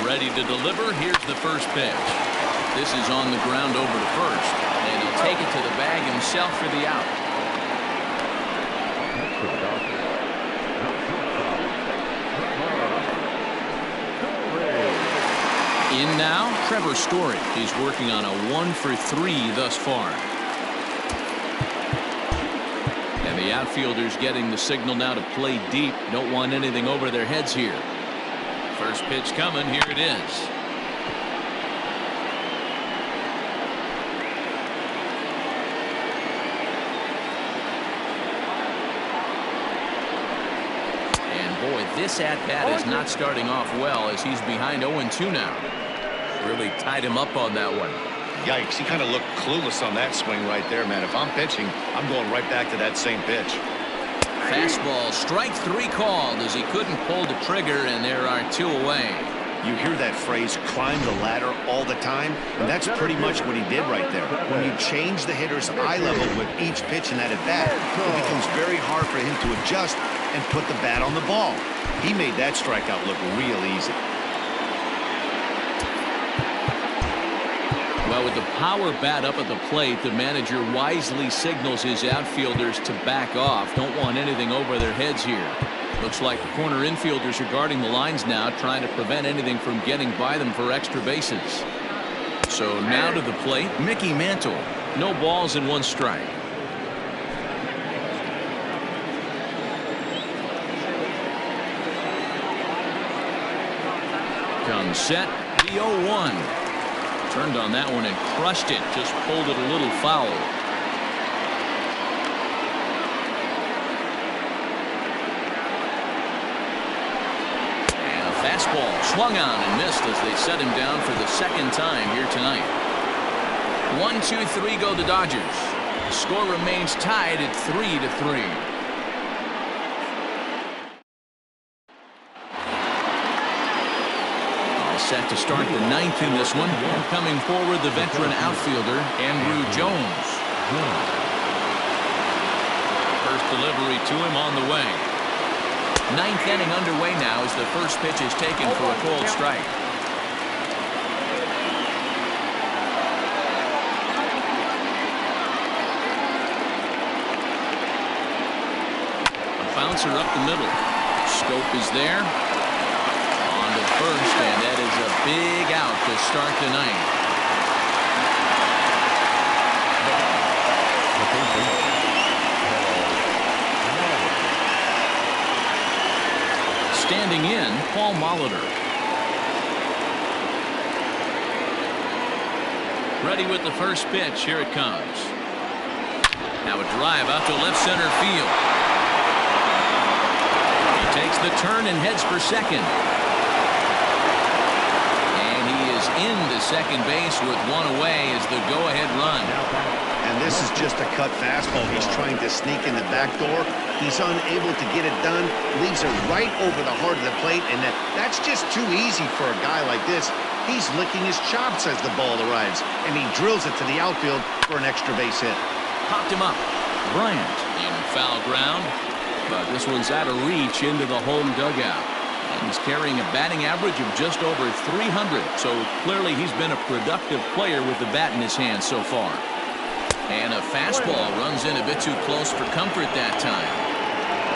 Ready to deliver. Here's the first pitch. This is on the ground over to first, and he'll take it to the bag himself for the out. In now, Trevor Story. He's working on a 1-for-3 thus far. And the outfielders getting the signal now to play deep. Don't want anything over their heads here. First pitch coming. Here it is. This at-bat is not starting off well as he's behind 0-2 now. Really tied him up on that one. Yikes, he kind of looked clueless on that swing right there, man. If I'm pitching, I'm going right back to that same pitch. Fastball, strike 3 called as he couldn't pull the trigger, and there are 2 away. You hear that phrase, climb the ladder, all the time, and that's pretty much what he did right there. When you change the hitter's eye level with each pitch in that at-bat, it becomes very hard for him to adjust and put the bat on the ball. He made that strikeout look real easy. Well, with the power bat up at the plate, the manager wisely signals his outfielders to back off. Don't want anything over their heads here. Looks like the corner infielders are guarding the lines now, trying to prevent anything from getting by them for extra bases. So now to the plate, Mickey Mantle. No balls and 1 strike. Comes set, the 0-1. Turned on that one and crushed it. Just pulled it a little foul. And a fastball swung on and missed as they set him down for the 2nd time here tonight. 1-2-3 go the Dodgers. The score remains tied at 3-3. Set to start the 9th in this one. Coming forward, the veteran outfielder, Andrew Jones. First delivery to him on the way. 9th inning underway now as the first pitch is taken for a cold strike. bouncer up the middle. Scope is there. On to first, and that is a big out to start the ninth. Standing in, Paul Molitor. Ready with the first pitch. Here it comes. Now a drive out to left center field. He takes the turn and heads for second. And he is into second base with one away as the go-ahead run. And this is just a cut fastball. He's trying to sneak in the back door. He's unable to get it done. Leaves it right over the heart of the plate. And that's just too easy for a guy like this. He's licking his chops as the ball arrives. And he drills it to the outfield for an extra base hit. Popped him up. Bryant in foul ground. But this one's out of reach into the home dugout. And he's carrying a batting average of just over 300. So clearly he's been a productive player with the bat in his hand so far. And a fastball runs in a bit too close for comfort that time.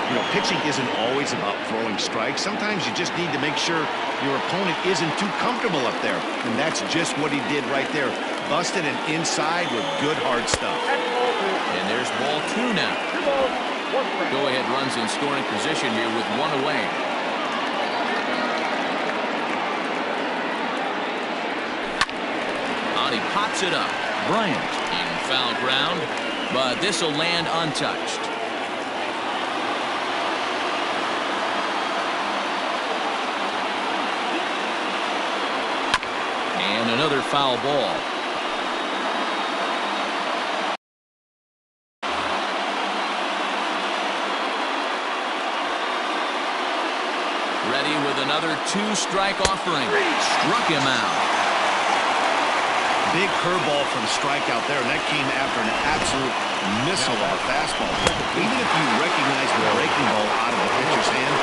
You know, pitching isn't always about throwing strikes. Sometimes you just need to make sure your opponent isn't too comfortable up there. And that's just what he did right there. Busted and inside with good hard stuff. And there's ball 2 now. Go-ahead runs in scoring position here with one away. He pops it up. Bryant in foul ground, but this will land untouched. And another foul ball. Ready with another 2-strike offering. Struck him out. Big curveball from strikeout there, and that came after an absolute missile of a fastball. Even if you recognize the breaking ball out of the pitcher's hand,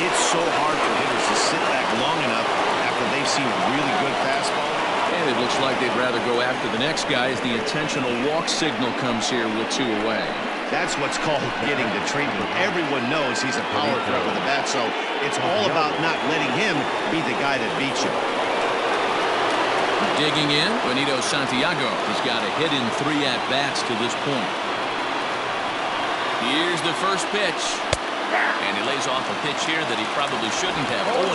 it's so hard for hitters to sit back long enough after they've seen a really good fastball. And it looks like they'd rather go after the next guy as the intentional walk signal comes here with 2 away. That's what's called getting the treatment. Everyone knows he's a power threat with a bat, so it's all about not letting him be the guy that beats you. Digging in, Benito Santiago has got a hit in 3 at-bats to this point. Here's the first pitch. And he lays off a pitch here that he probably shouldn't have. 0-1.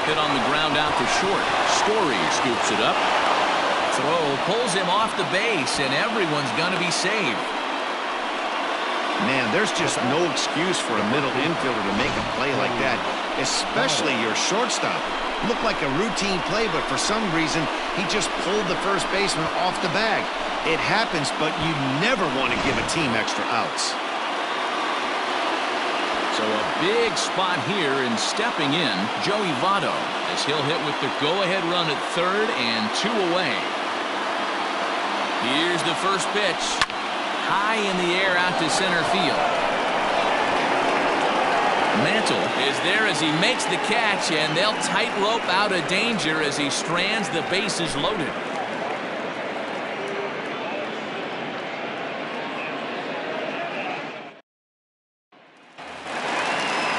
Hit on the ground out to short. Story scoops it up. Throw pulls him off the base, and everyone's going to be saved. Man, there's just no excuse for a middle infielder to make a play like that, especially your shortstop. Looked like a routine play, but for some reason, he just pulled the first baseman off the bag. It happens, but you never want to give a team extra outs. So a big spot here, and stepping in, Joey Votto, as he'll hit with the go-ahead run at third and 2 away. Here's the first pitch. High in the air out to center field. Mantle is there as he makes the catch, and they'll tightrope out of danger as he strands the bases loaded.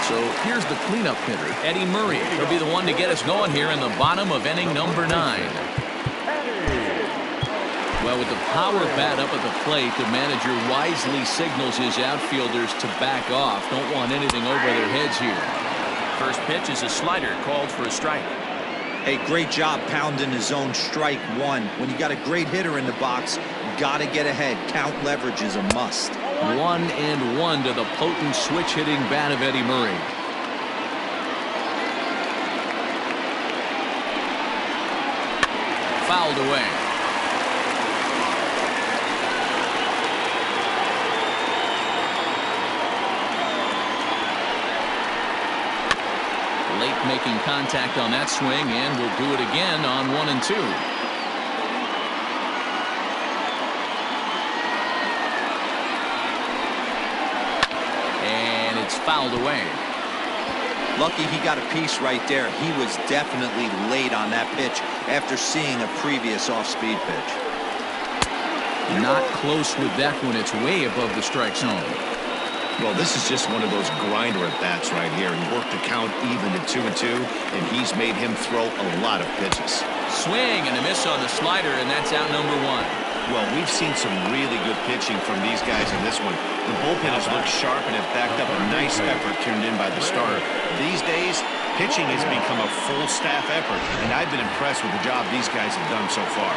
So here's the cleanup hitter, Eddie Murray. He'll be the one to get us going here in the bottom of inning number 9. Well, with the power bat up at the plate, the manager wisely signals his outfielders to back off. Don't want anything over their heads here. First pitch is a slider called for a strike. Hey, great job pounding his own strike 1. When you got a great hitter in the box, you got to get ahead. Count leverage is a must. 1-1 to the potent switch-hitting bat of Eddie Murray. Fouled away. Late making contact on that swing, and will do it again on 1 and 2. And it's fouled away. Lucky he got a piece right there. He was definitely late on that pitch after seeing a previous off-speed pitch. Not close with that one. It's way above the strike zone. Well, this is just one of those grinder at-bats right here. He worked the count even at 2-2, and he's made him throw a lot of pitches. Swing and a miss on the slider, and that's out number 1. Well, we've seen some really good pitching from these guys in this one. The bullpen has looked sharp and have backed up a nice effort turned in by the starter. These days, pitching has become a full staff effort, and I've been impressed with the job these guys have done so far.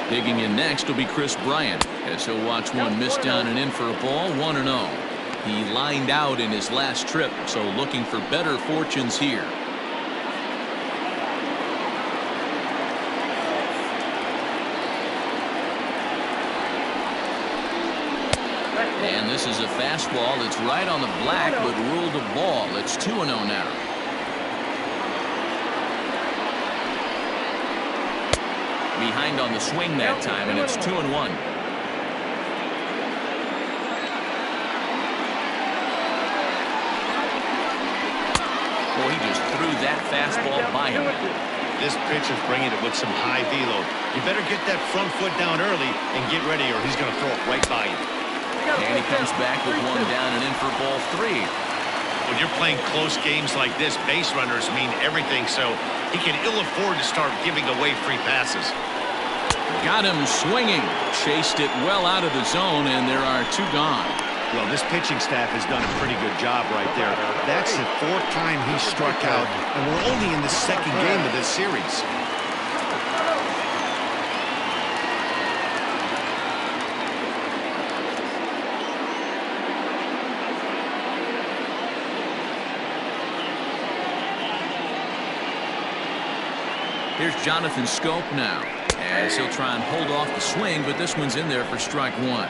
Digging in next will be Chris Bryant, as he'll watch one miss down and in for a ball, 1-0. He lined out in his last trip, so looking for better fortunes here. And this is a fastball that's right on the black, but ruled a ball. It's 2-0 now. Behind on the swing that time, and it's 2-1. Boy, he just threw that fastball by him. This pitcher's bringing it with some high velo. You better get that front foot down early and get ready, or he's going to throw it right by you. And he comes back with one down and in for ball 3. When you're playing close games like this, base runners mean everything, so he can ill afford to start giving away free passes. Got him swinging. Chased it well out of the zone, and there are 2 gone. Well, this pitching staff has done a pretty good job right there. That's the 4th time he struck out, and we're only in the 2nd game of this series. Here's Jonathan Scope now, as he'll try and hold off the swing, but this one's in there for strike 1.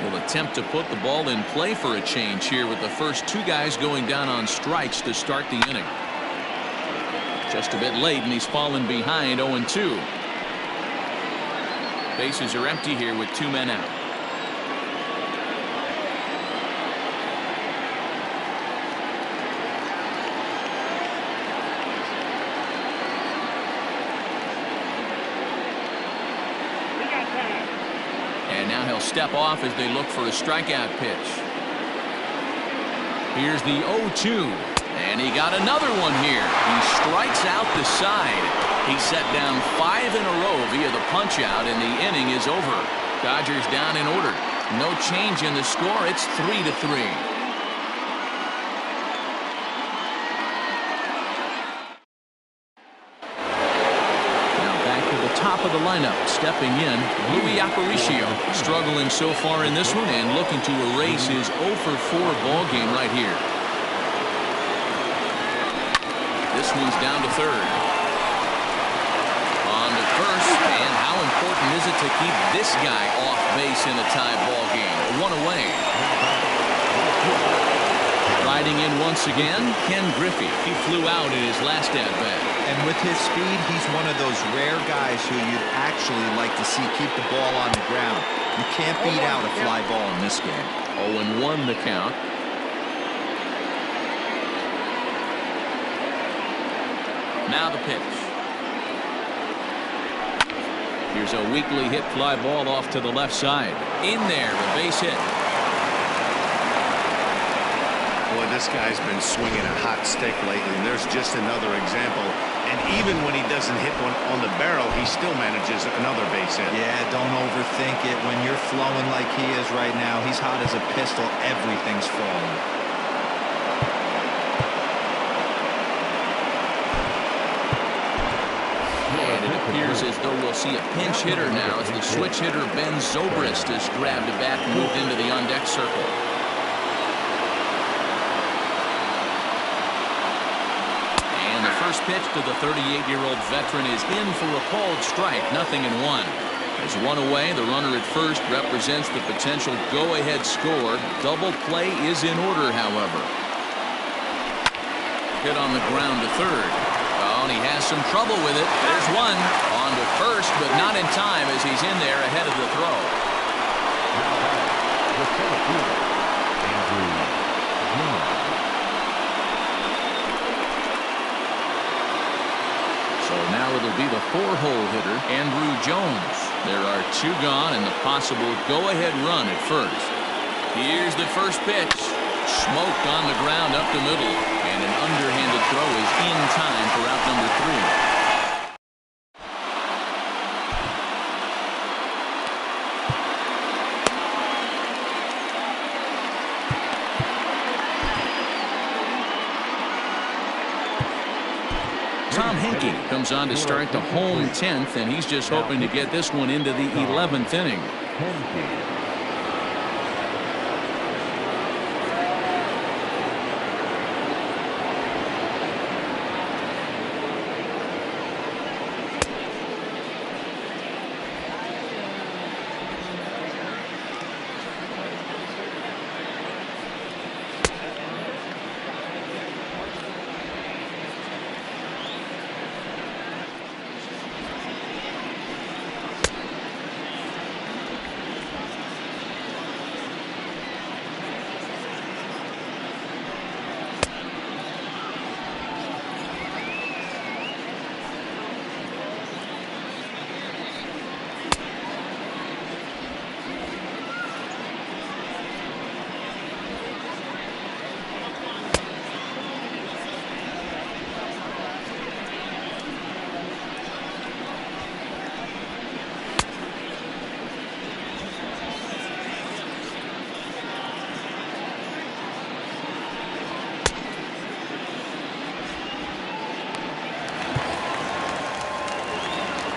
Will attempt to put the ball in play for a change here with the first 2 guys going down on strikes to start the inning. Just a bit late, and he's fallen behind 0-2. Bases are empty here with 2 men out. And now he'll step off as they look for a strikeout pitch. Here's the 0-2. And he got another one here. He strikes out the side. He set down 5 in a row via the punch out, and the inning is over. Dodgers down in order. No change in the score. It's 3-3. Top of the lineup, stepping in, Aparicio, struggling so far in this one and looking to erase his 0-for-4 ball game right here. This one's down to 3rd. On to 1st, and how important is it to keep this guy off base in a tie ball game? 1 away. Riding in once again, Ken Griffey. He flew out in his last at-bat. And with his speed, he's one of those rare guys who you'd actually like to see keep the ball on the ground. You can't beat out a fly ball in this game. 0-1 the count. Now the pitch. Here's a weakly hit fly ball off to the left side. In there, a base hit. Boy, this guy's been swinging a hot stick lately, and there's just another example. And even when he doesn't hit one on the barrel, he still manages another base hit. Yeah, don't overthink it. When you're flowing like he is right now, he's hot as a pistol. Everything's falling. And it appears as though we'll see a pinch hitter now as the switch hitter Ben Zobrist has grabbed a bat and moved into the on-deck circle. First pitch to the 38-year-old veteran is in for a called strike, 0-1. As 1 away, the runner at first represents the potential go-ahead score. Double play is in order, however. Hit on the ground to 3rd. Oh, and he has some trouble with it. There's one. On to 1st, but not in time as he's in there ahead of the throw. center fielder, Andrew Jones. So now it'll be the 4-hole hitter, Andrew Jones. There are 2 gone and the possible go-ahead run at first. Here's the first pitch. Smoked on the ground up the middle. And an underhanded throw is in time for out number 3. Tom Henke comes on to start the home 10th, and he's just hoping to get this one into the 11th inning.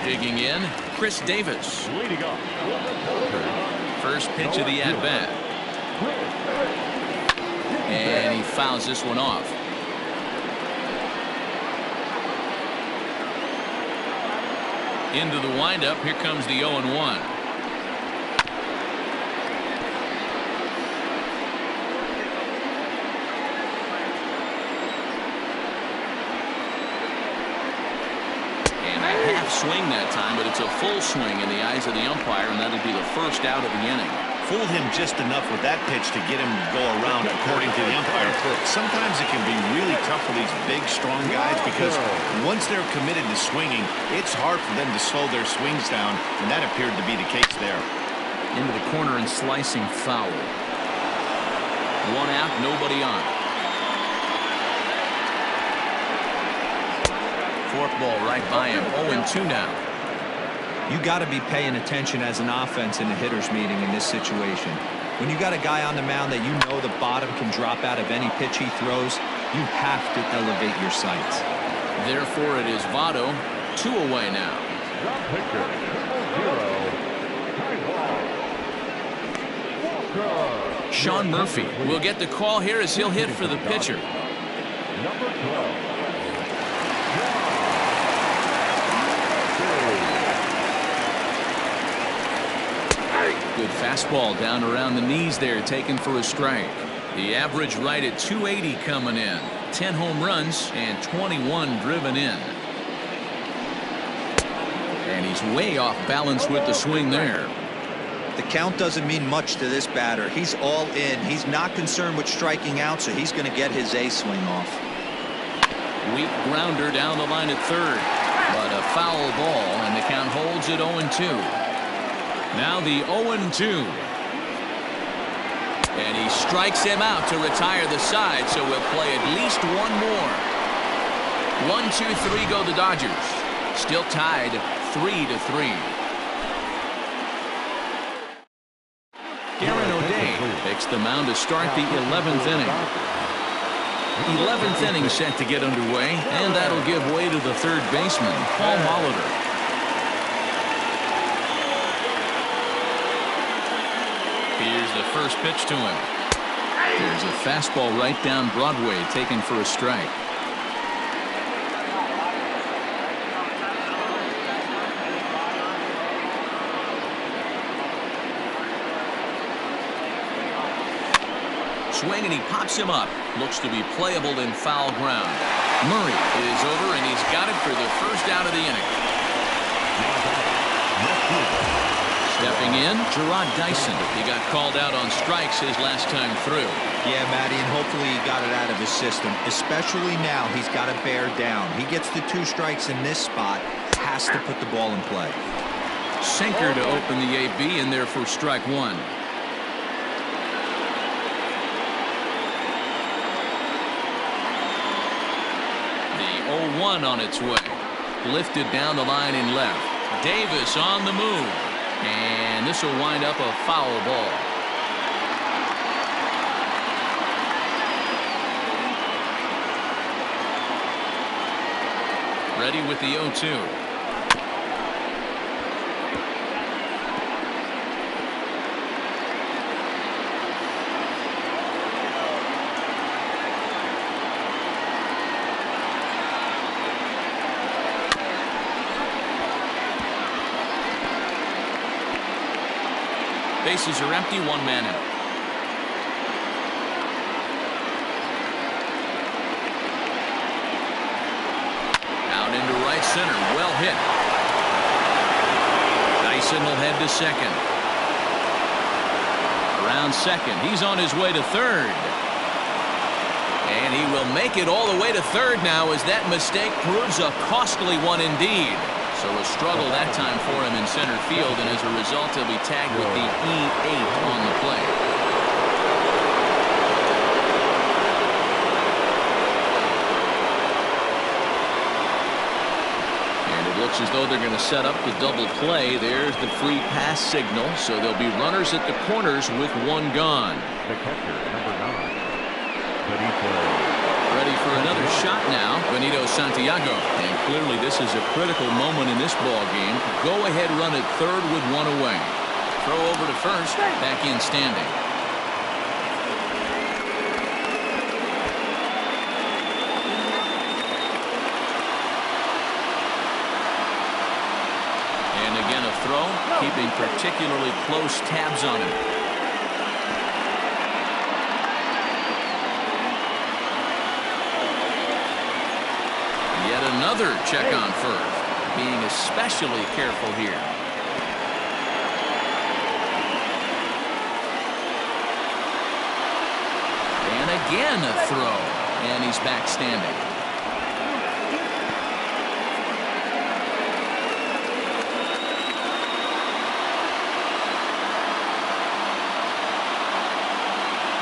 Digging in, Chris Davis. Leading off. First pitch of the at-bat. And he fouls this one off. Into the windup. Here comes the 0-1. Swing that time, but it's a full swing in the eyes of the umpire, and that'll be the first out of the inning. Fooled him just enough with that pitch to get him to go around, according to the umpire. Sometimes it can be really tough for these big, strong guys because once they're committed to swinging, it's hard for them to slow their swings down, and that appeared to be the case there. Into the corner and slicing foul. 1 out, nobody on. Forkball right by him. 0-2 now. You got to be paying attention as an offense in the hitter's meeting in this situation. When you got a guy on the mound that you know the bottom can drop out of any pitch he throws, you have to elevate your sights. Therefore, it is Votto. 2 away now. The pitcher, 0-0. Walker. Sean Murphy will get the call here as he'll hit for the pitcher. Number 12. Good fastball down around the knees there, taken for a strike. The average right at 280 coming in. 10 home runs and 21 driven in. And he's way off balance with the swing there. The count doesn't mean much to this batter. He's all in. He's not concerned with striking out, so he's going to get his A swing off. Weak grounder down the line at third, but a foul ball, and the count holds at 0-2. Now the 0-2. And he strikes him out to retire the side, so we'll play at least one more. 1, 2, 3 go the Dodgers. Still tied 3-3. Aaron O'Day takes the mound to start the 11th inning. 11th inning set to get underway, and that'll give way to the third baseman, Paul Molitor. Here's the first pitch to him. There's a fastball right down Broadway, taken for a strike. Swing, and he pops him up. Looks to be playable in foul ground. Murray is over, and he's got it for the first out of the inning. Stepping Stepping in, Gerard Dyson. He got called out on strikes his last time through. Yeah, Matty, and hopefully he got it out of his system. Especially now, he's got to bear down. He gets the 2 strikes in this spot, has to put the ball in play. Sinker to open the AB in there for strike 1. The 0-1 on its way. Lifted down the line in left. Davis on the move. And this will wind up a foul ball. Ready with the 0-2. Bases are empty, 1 man out. Out into right center, well hit. Dyson will head to second. Around second, he's on his way to third. And he will make it all the way to third now as that mistake proves a costly one indeed. So a struggle that time for him in center field, and as a result, he'll be tagged with the E8 on the play. And it looks as though they're going to set up the double play. There's the free pass signal, so there'll be runners at the corners with 1 gone. The catcher, number 9, Benito. Ready for another shot now, Benito Santiago. And clearly this is a critical moment in this ball game. Go ahead run at third with 1 away. Throw over to first, back in standing. And again a throw, keeping particularly close tabs on him. Another check on first, being especially careful here. And again a throw, and he's back standing.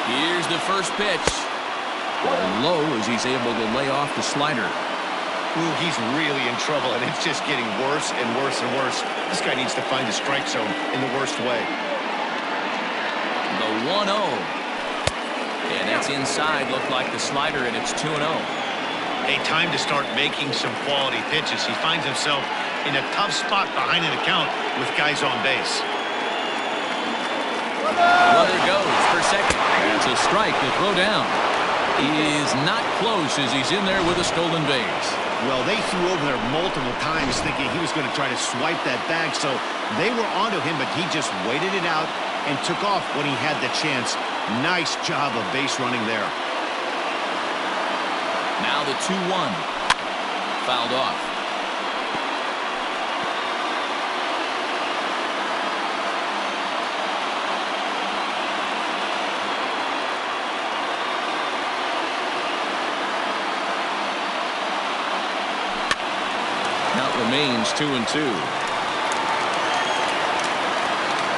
Here's the first pitch. Low as he's able to lay off the slider. Ooh, he's really in trouble, and it's just getting worse and worse and worse. This guy needs to find the strike zone in the worst way. The 1-0. And that's inside. Looked like the slider, and it's 2-0. A time to start making some quality pitches. He finds himself in a tough spot behind an account with guys on base. Runner goes for second. It's a strike to throw down. He is not close as he's in there with a stolen base. Well, they threw over there multiple times thinking he was going to try to swipe that bag, so they were onto him, but he just waited it out and took off when he had the chance. Nice job of base running there. Now the 2-1. Fouled off. Remains 2-2.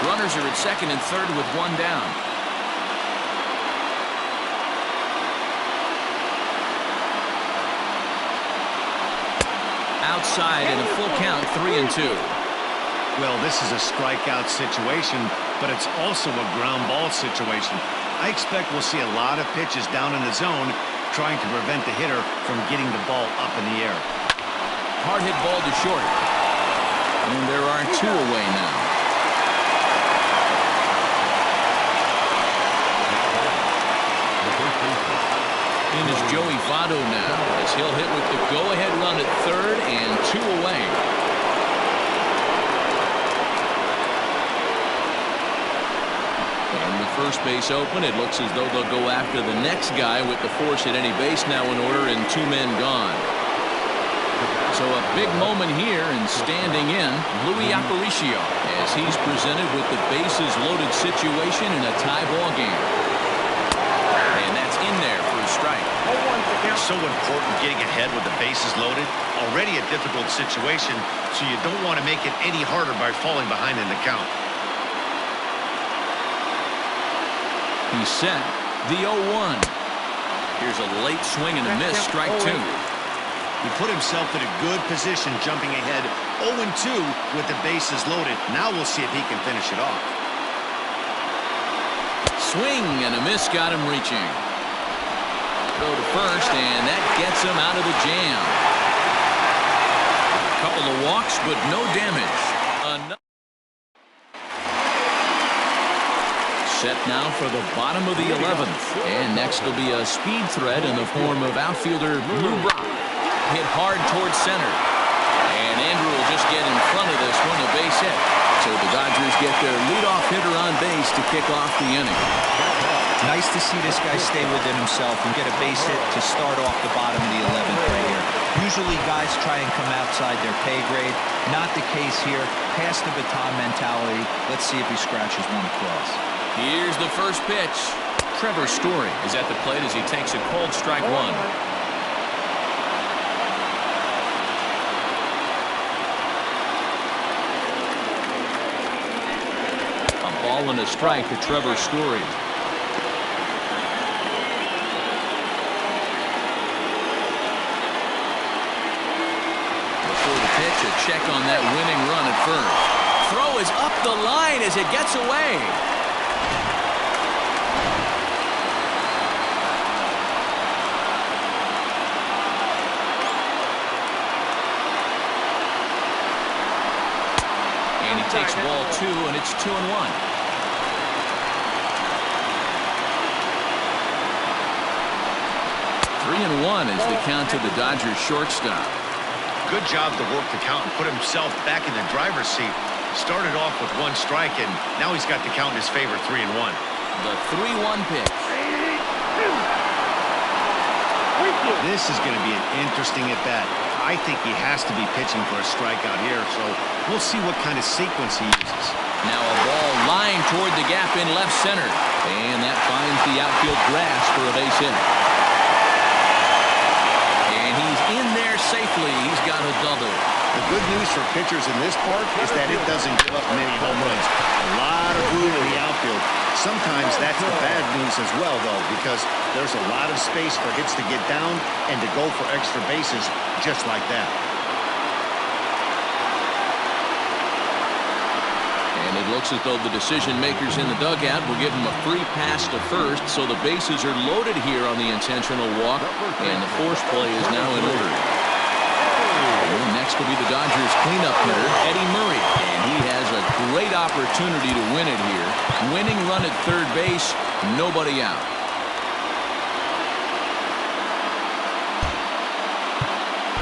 Runners are at second and third with 1 down. Outside in a full count, 3-2. Well, this is a strikeout situation, but it's also a ground ball situation. I expect we'll see a lot of pitches down in the zone trying to prevent the hitter from getting the ball up in the air. Hard hit ball to short. And there are 2 away now. In is Joey Votto now, as he'll hit with the go-ahead run at third and 2 away. And with first base open, it looks as though they'll go after the next guy with the force at any base now in order and 2 men gone. So a big moment here, and standing in, Aparicio. as he's presented with the bases loaded situation in a tie ball game. And that's in there for a strike. It's so important getting ahead with the bases loaded. Already a difficult situation, so you don't want to make it any harder by falling behind in the count. He's set. The 0-1. Here's a late swing and a miss. Strike two. He put himself in a good position jumping ahead 0-2 with the bases loaded. Now we'll see if he can finish it off. Swing and a miss got him reaching. Throw to first, and that gets him out of the jam. A couple of walks, but no damage. Set now for the bottom of the 11th. And next will be a speed threat in the form of outfielder Blue Brock. Hit hard towards center. And Andrew will just get in front of this one, a base hit. So the Dodgers get their leadoff hitter on base to kick off the inning. Nice to see this guy stay within himself and get a base hit to start off the bottom of the 11th right here. Usually guys try and come outside their pay grade. Not the case here. Pass the baton mentality. Let's see if he scratches one across. Here's the first pitch. Trevor Story is at the plate as he takes a cold strike one. A ball and a strike to Trevor Story. Before the pitch, a check on that winning run at first. Throw is up the line as it gets away. And he takes ball two, and it's 2-1. 3-1 is the count to the Dodgers shortstop. Good job to work the count and put himself back in the driver's seat. Started off with one strike, and now he's got the count in his favor, 3-1. The 3-1 pitch. This is going to be an interesting at-bat. I think he has to be pitching for a strikeout here, so we'll see what kind of sequence he uses. Now a ball lined toward the gap in left center, and that finds the outfield grass for a base hit. And he's in there safely. He's got a double. The good news for pitchers in this park is that it doesn't give up many home runs. A lot of room in the outfield. Sometimes that's the bad news as well, though, because there's a lot of space for hits to get down and to go for extra bases just like that. And it looks as though the decision makers in the dugout will give him a free pass to first, so the bases are loaded here on the intentional walk, and the force play is now in order. And next will be the Dodgers cleanup hitter, Eddie Murray, and he has a great opportunity to win it here. Winning run at third base, nobody out.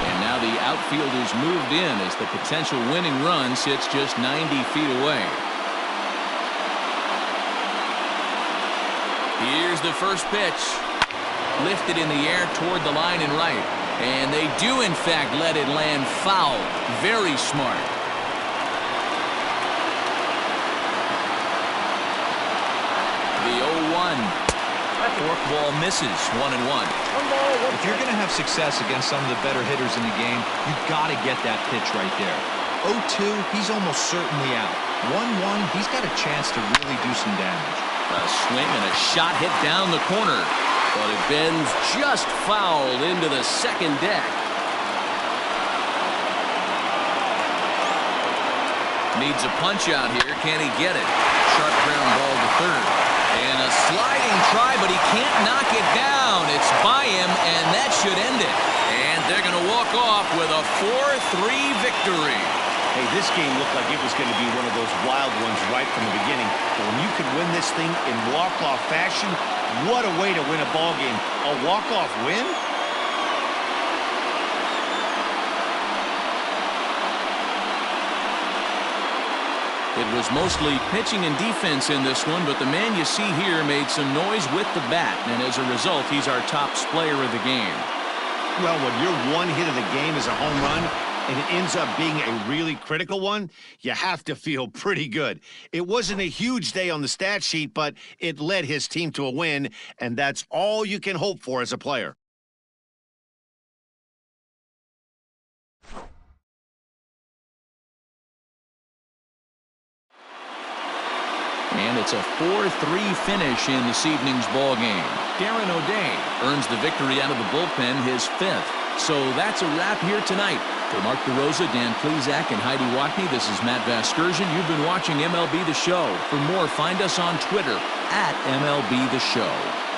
And now the outfield is moved in as the potential winning run sits just 90 feet away. Here's the first pitch. Lifted in the air toward the line and right. And they do, in fact, let it land foul. Very smart. The 0-1. Forkball misses. 1-1. If you're going to have success against some of the better hitters in the game, you've got to get that pitch right there. 0-2, he's almost certainly out. 1-1, he's got a chance to really do some damage. A swing and a shot hit down the corner. But it bends just foul into the second deck. Needs a punch out here. Can he get it? Sharp ground ball to third. And a sliding try, but he can't knock it down. It's by him, and that should end it. And they're going to walk off with a 4-3 victory. Hey, this game looked like it was going to be one of those wild ones right from the beginning. But when you could win this thing in walk-off fashion, what a way to win a ball game. A walk-off win? It was mostly pitching and defense in this one, but the man you see here made some noise with the bat, and as a result, he's our top player of the game. Well, when your one hit of the game is a home run, and it ends up being a really critical one, you have to feel pretty good. It wasn't a huge day on the stat sheet, but it led his team to a win, and that's all you can hope for as a player. And it's a 4-3 finish in this evening's ball game. Darren O'Day earns the victory out of the bullpen, his 5th. So that's a wrap here tonight. For Mark DeRosa, Dan Plezak, and Heidi Watney, this is Matt Vasgersian. You've been watching MLB The Show. For more, find us on Twitter @MLB The Show.